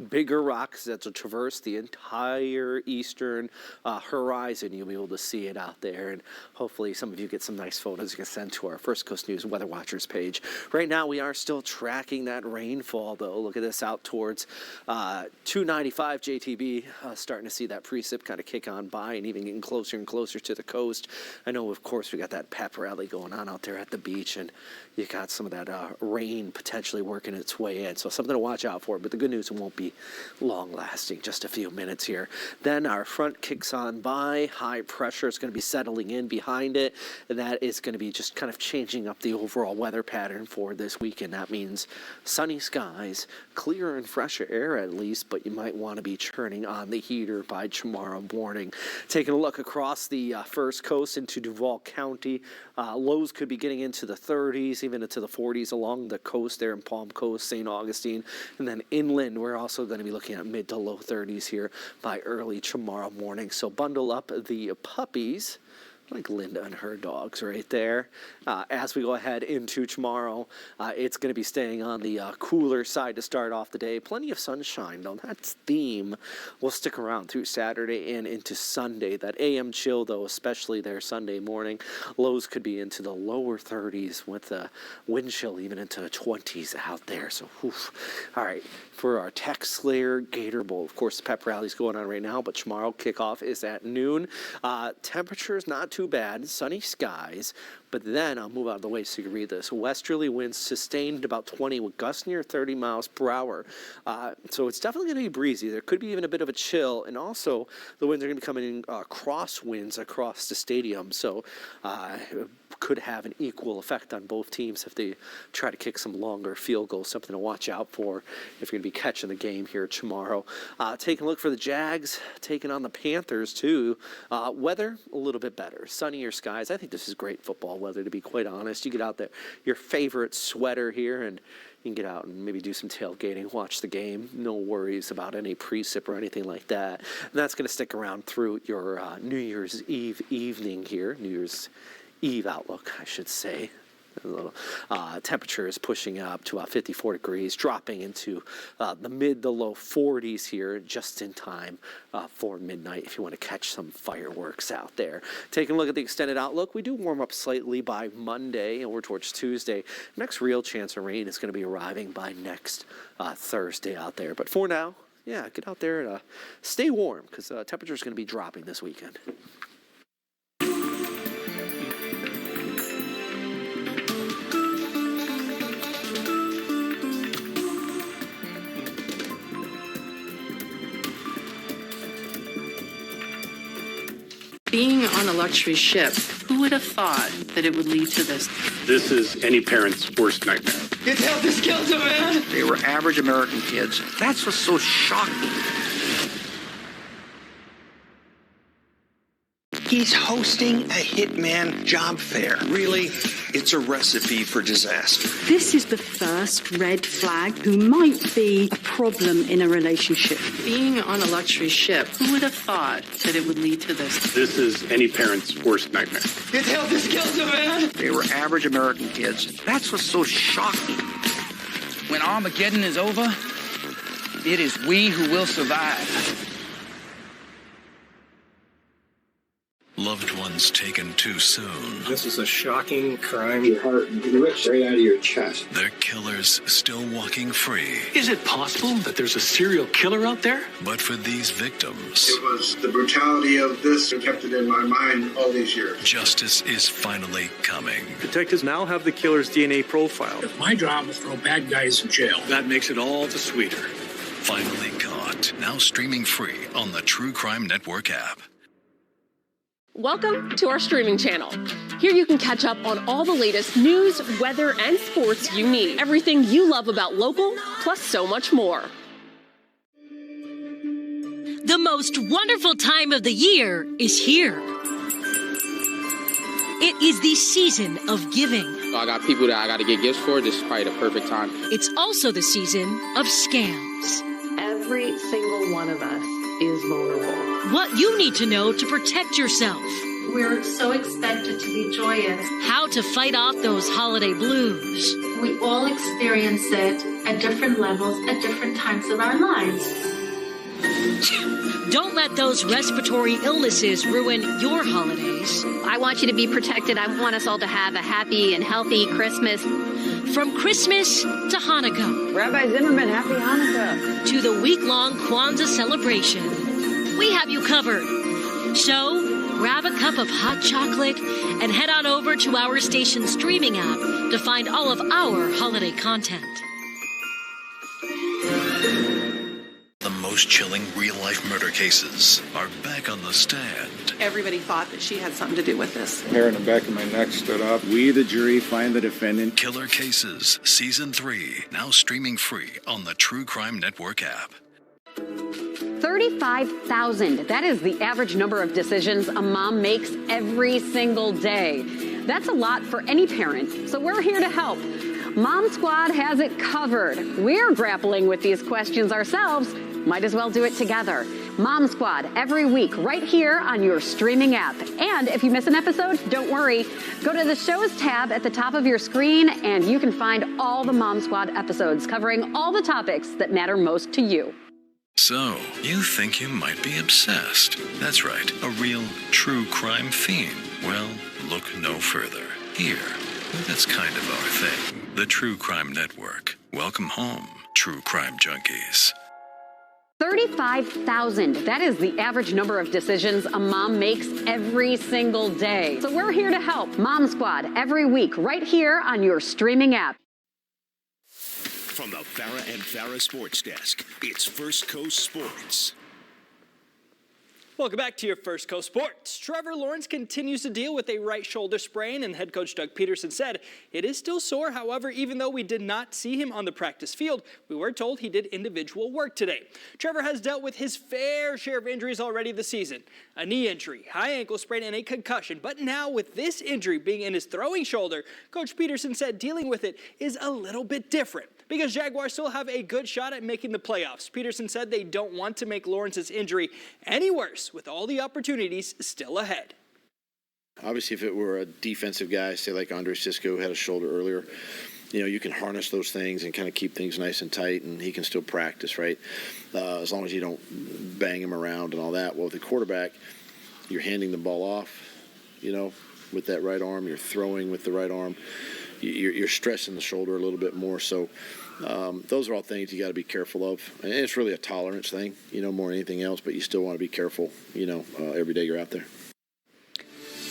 bigger rocks that will traverse the entire eastern horizon. You'll be able to see it out there, and hopefully some of you get some nice photos you can send to our First Coast News Weather Watchers page. Right now, we are still tracking that rainfall, though. Look at this out towards 295 JTB, starting to see that precip kind of kick on by and even getting closer and closer to the coast. I know, of course, we got that pep rally going on out there at the beach, and you got some of that rain potentially working its way in. So something to watch out for, but the good news, it won't be long lasting, just a few minutes here. Then our front kicks on by. High pressure is going to be settling in behind it, and that is going to be just kind of changing up the overall weather pattern for this weekend. That means sunny skies, clearer and fresher air at least, but you might want to be turning on the heater by tomorrow morning. Taking a look across the First Coast into Duval County, lows could be getting into the 30s, even into the 40s along the coast there in Palm Coast, St. Augustine, and then inland we're also going to be looking at mid to low 30s here by early tomorrow morning. So bundle up the puppies, like Linda and her dogs right there. As we go ahead into tomorrow, it's going to be staying on the cooler side to start off the day. Plenty of sunshine, though. That theme will stick around through Saturday and into Sunday. That AM chill, though, especially there Sunday morning. Lows could be into the lower 30s with the wind chill even into the 20s out there. So, oof. All right, for our Tech Slayer Gator Bowl, of course, the pep rally's going on right now, but tomorrow kickoff is at noon. Temperatures not too bad, sunny skies, but then I'll move out of the way so you can read this. Westerly winds sustained at about 20 with gusts near 30 miles per hour. So it's definitely going to be breezy. There could be even a bit of a chill, and also the winds are going to be coming in crosswinds across the stadium. So could have an equal effect on both teams if they try to kick some longer field goals. Something to watch out for if you're going to be catching the game here tomorrow. Taking a look for the Jags, taking on the Panthers too. Weather a little bit better, sunnier skies. I think this is great football weather, to be quite honest. You get out there, your favorite sweater here, and you can get out and maybe do some tailgating, watch the game. No worries about any precip or anything like that. And that's going to stick around through your New Year's Eve evening here, New Year's Eve outlook, I should say. Temperature is pushing up to about 54 degrees, dropping into the mid to low 40s here just in time for midnight if you want to catch some fireworks out there. Taking a look at the extended outlook, we do warm up slightly by Monday over towards Tuesday. Next real chance of rain is going to be arriving by next Thursday out there. But for now, yeah, get out there and stay warm because temperature is going to be dropping this weekend. Being on a luxury ship, who would have thought that it would lead to this? This is any parent's worst nightmare. His health is killed him, man. They were average American kids. That's what's so shocking. He's hosting a hitman job fair. Really, it's a recipe for disaster. This is the first red flag who might be a problem in a relationship. Being on a luxury ship, who would have thought that it would lead to this? This is any parent's worst nightmare. His health is killed him, man. They were average American kids. That's what's so shocking. When Armageddon is over, it is we who will survive. Loved ones taken too soon. This is a shocking crime. Your heart rips right out of your chest. Their killers still walking free. Is it possible that there's a serial killer out there? But for these victims, It was the brutality of this that kept it in my mind all these years. justice is finally coming. Detectives now have the killer's DNA profile. My job is to throw bad guys in jail. That makes it all the sweeter. Finally caught. Now streaming free on the True Crime Network app. Welcome to our streaming channel. Here you can catch up on all the latest news, weather, and sports you need. Everything you love about local, plus so much more. The most wonderful time of the year is here. It is the season of giving. I got people that I got to get gifts for. This is probably the perfect time. It's also the season of scams. Every single one of us is vulnerable. What you need to know to protect yourself. We're so expected to be joyous. How to fight off those holiday blues. We all experience it at different levels at different times of our lives. Don't let those respiratory illnesses ruin your holidays. I want you to be protected. I want us all to have a happy and healthy Christmas. From Christmas to Hanukkah. Rabbi Zimmerman, happy Hanukkah. To the week-long Kwanzaa celebration. We have you covered. So, grab a cup of hot chocolate and head on over to our station streaming app to find all of our holiday content. The most chilling real-life murder cases are back on the stand. Everybody thought that she had something to do with this. Hair in the back of my neck stood up. We, the jury, find the defendant. Killer Cases, Season 3, now streaming free on the True Crime Network app. 35,000. That is the average number of decisions a mom makes every single day. That's a lot for any parent, so we're here to help. Mom Squad has it covered. We're grappling with these questions ourselves. Might as well do it together. Mom Squad every week right here on your streaming app. And if you miss an episode, don't worry. Go to the shows tab at the top of your screen and you can find all the Mom Squad episodes covering all the topics that matter most to you. So, you think you might be obsessed. That's right, a real true crime fiend. Well, look no further. Here, that's kind of our thing. The True Crime Network. Welcome home, true crime junkies. 35,000. That is the average number of decisions a mom makes every single day. So we're here to help. Mom Squad every week right here on your streaming app. From the Farrah and Farrah Sports Desk, it's First Coast Sports. Welcome back to your First Coast Sports. Trevor Lawrence continues to deal with a right shoulder sprain, and head coach Doug Peterson said it is still sore. However, even though we did not see him on the practice field, we were told he did individual work today. Trevor has dealt with his fair share of injuries already this season. A knee injury, high ankle sprain, and a concussion. But now with this injury being in his throwing shoulder, Coach Peterson said dealing with it is a little bit different, because Jaguars still have a good shot at making the playoffs. Peterson said they don't want to make Lawrence's injury any worse with all the opportunities still ahead. Obviously, if it were a defensive guy, say like Andre Sisco, who had a shoulder earlier, you can harness those things and kind of keep things nice and tight, and he can still practice, right? As long as you don't bang him around and all that. Well, with the quarterback, you're handing the ball off, with that right arm. You're throwing with the right arm. You're stressing the shoulder a little bit more. So those are all things you got to be careful of. And it's really a tolerance thing, more than anything else, but you still want to be careful, every day you're out there.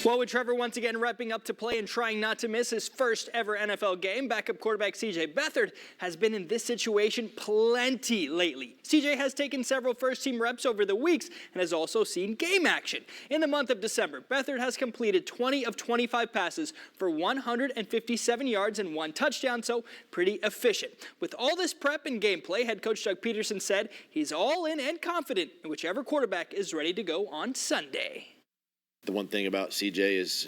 Well, with Trevor once again repping up to play and trying not to miss his first ever NFL game, backup quarterback C.J. Beathard has been in this situation plenty lately. C.J. has taken several first-team reps over the weeks and has also seen game action. In the month of December, Beathard has completed 20 of 25 passes for 157 yards and 1 touchdown, so pretty efficient. With all this prep and gameplay, head coach Doug Peterson said he's all in and confident in whichever quarterback is ready to go on Sunday. The one thing about CJ is,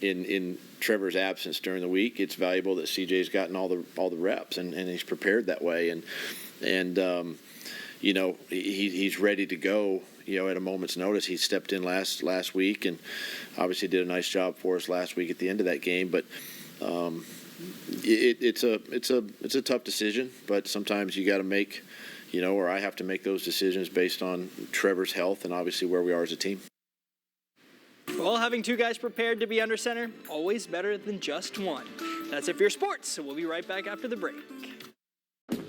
in Trevor's absence during the week, it's valuable that CJ's gotten all the reps and he's prepared that way, and he's ready to go. At a moment's notice, he stepped in last week and obviously did a nice job for us last week at the end of that game. But it's a tough decision, but sometimes you got to make, or I have to make those decisions based on Trevor's health and obviously where we are as a team. Well, having 2 guys prepared to be under center, always better than just one. That's it for your sports, so we'll be right back after the break.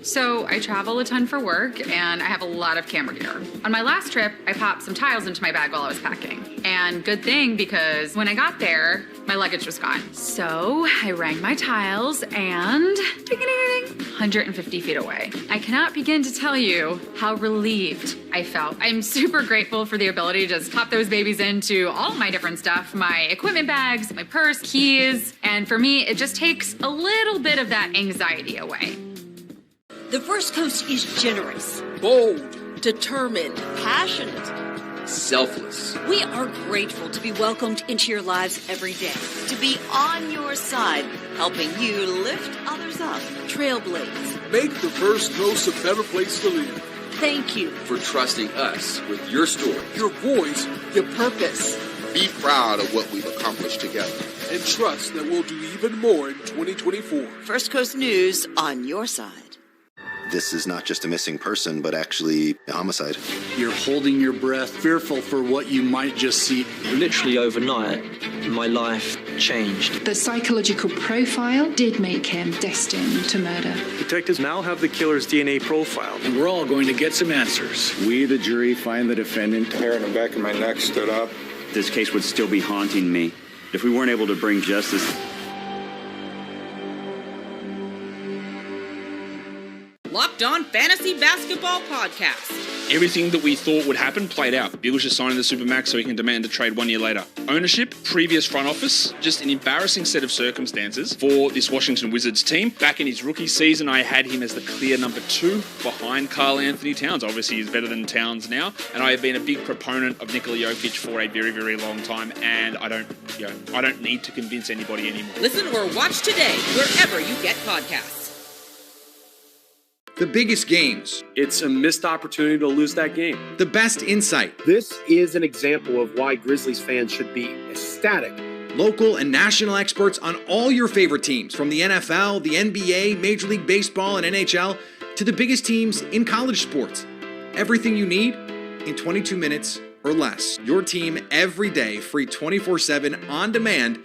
So I travel a ton for work, and I have a lot of camera gear. On my last trip, I popped some tiles into my bag while I was packing. And good thing, because when I got there, my luggage was gone. So I rang my tiles and ding-a-ding-a-ding, 150 feet away. I cannot begin to tell you how relieved I felt. I'm super grateful for the ability to just pop those babies into all of my different stuff, my equipment bags, my purse, keys, and for me, it just takes a little bit of that anxiety away. The First Coast is generous, bold, determined, passionate, selfless. We are grateful to be welcomed into your lives every day, to be on your side, helping you lift others up. Trailblaze. Make the First Coast a better place to live. Thank you for trusting us with your story, your voice, your purpose. be proud of what we've accomplished together. And trust that we'll do even more in 2024. First Coast News on your side. This is not just a missing person, but actually a homicide. You're holding your breath, fearful for what you might just see. Literally overnight, my life changed. The psychological profile did make him destined to murder. Detectives now have the killer's DNA profile. And we're all going to get some answers. We, the jury, find the defendant. Hair in the back of my neck stood up. This case would still be haunting me if we weren't able to bring justice. Locked On Fantasy Basketball Podcast. Everything that we thought would happen played out. Bugles just signing the Supermax so he can demand a trade 1 year later. Ownership, previous front office, just an embarrassing set of circumstances for this Washington Wizards team. Back in his rookie season, I had him as the clear number 2 behind Karl Anthony Towns. Obviously, he's better than Towns now. And I have been a big proponent of Nikola Jokic for a very, very long time. And I don't need to convince anybody anymore. Listen or watch today wherever you get podcasts. The biggest games. It's a missed opportunity to lose that game. The best insight. This is an example of why Grizzlies fans should be ecstatic. Local and national experts on all your favorite teams, from the NFL, the NBA, Major League Baseball, and NHL, to the biggest teams in college sports. Everything you need in 22 minutes or less. Your team every day, free 24/7 on demand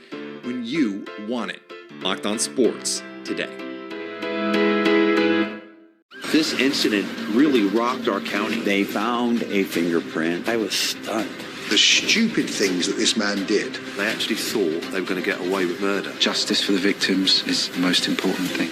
when you want it. Locked On Sports today. This incident really rocked our county. They found a fingerprint. I was stunned. The stupid things that this man did. They actually thought they were going to get away with murder. Justice for the victims is the most important thing.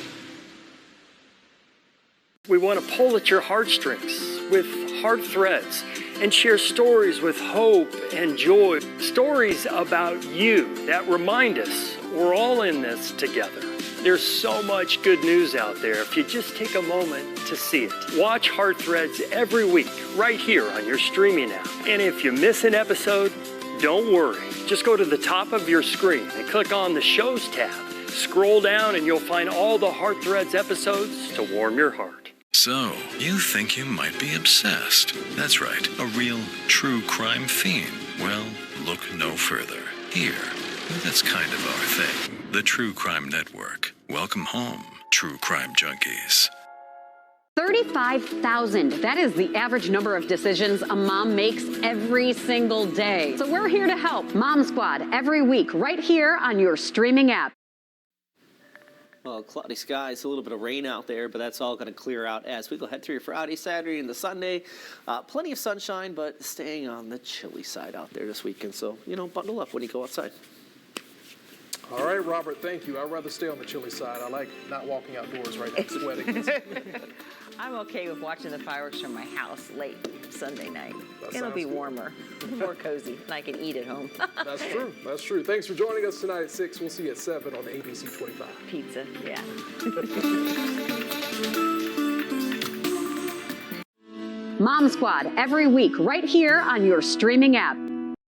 We want to pull at your heartstrings with heart threads and share stories with hope and joy. Stories about you that remind us we're all in this together. There's so much good news out there if you just take a moment to see it. Watch Heart Threads every week right here on your streaming app. And if you miss an episode, don't worry. Just go to the top of your screen and click on the Shows tab. Scroll down and you'll find all the Heart Threads episodes to warm your heart. So, you think you might be obsessed. That's right, a real true crime fiend. Well, look no further. Here, that's kind of our thing. The True Crime Network. Welcome home, true crime junkies. 35,000. That is the average number of decisions a mom makes every single day. So we're here to help. Mom Squad every week right here on your streaming app. Well, cloudy skies, a little bit of rain out there, but that's all going to clear out as we go ahead through your Friday, Saturday, and the Sunday. Plenty of sunshine, but staying on the chilly side out there this weekend. So, bundle up when you go outside. All right, Robert, thank you. I'd rather stay on the chilly side. I like not walking outdoors right now, sweating. I'm okay with watching the fireworks from my house late Sunday night. It'll be warmer, more cozy, and I can eat at home. That's true. That's true. Thanks for joining us tonight at 6. We'll see you at 7 on ABC 25. Pizza, yeah. Mom Squad every week right here on your streaming app.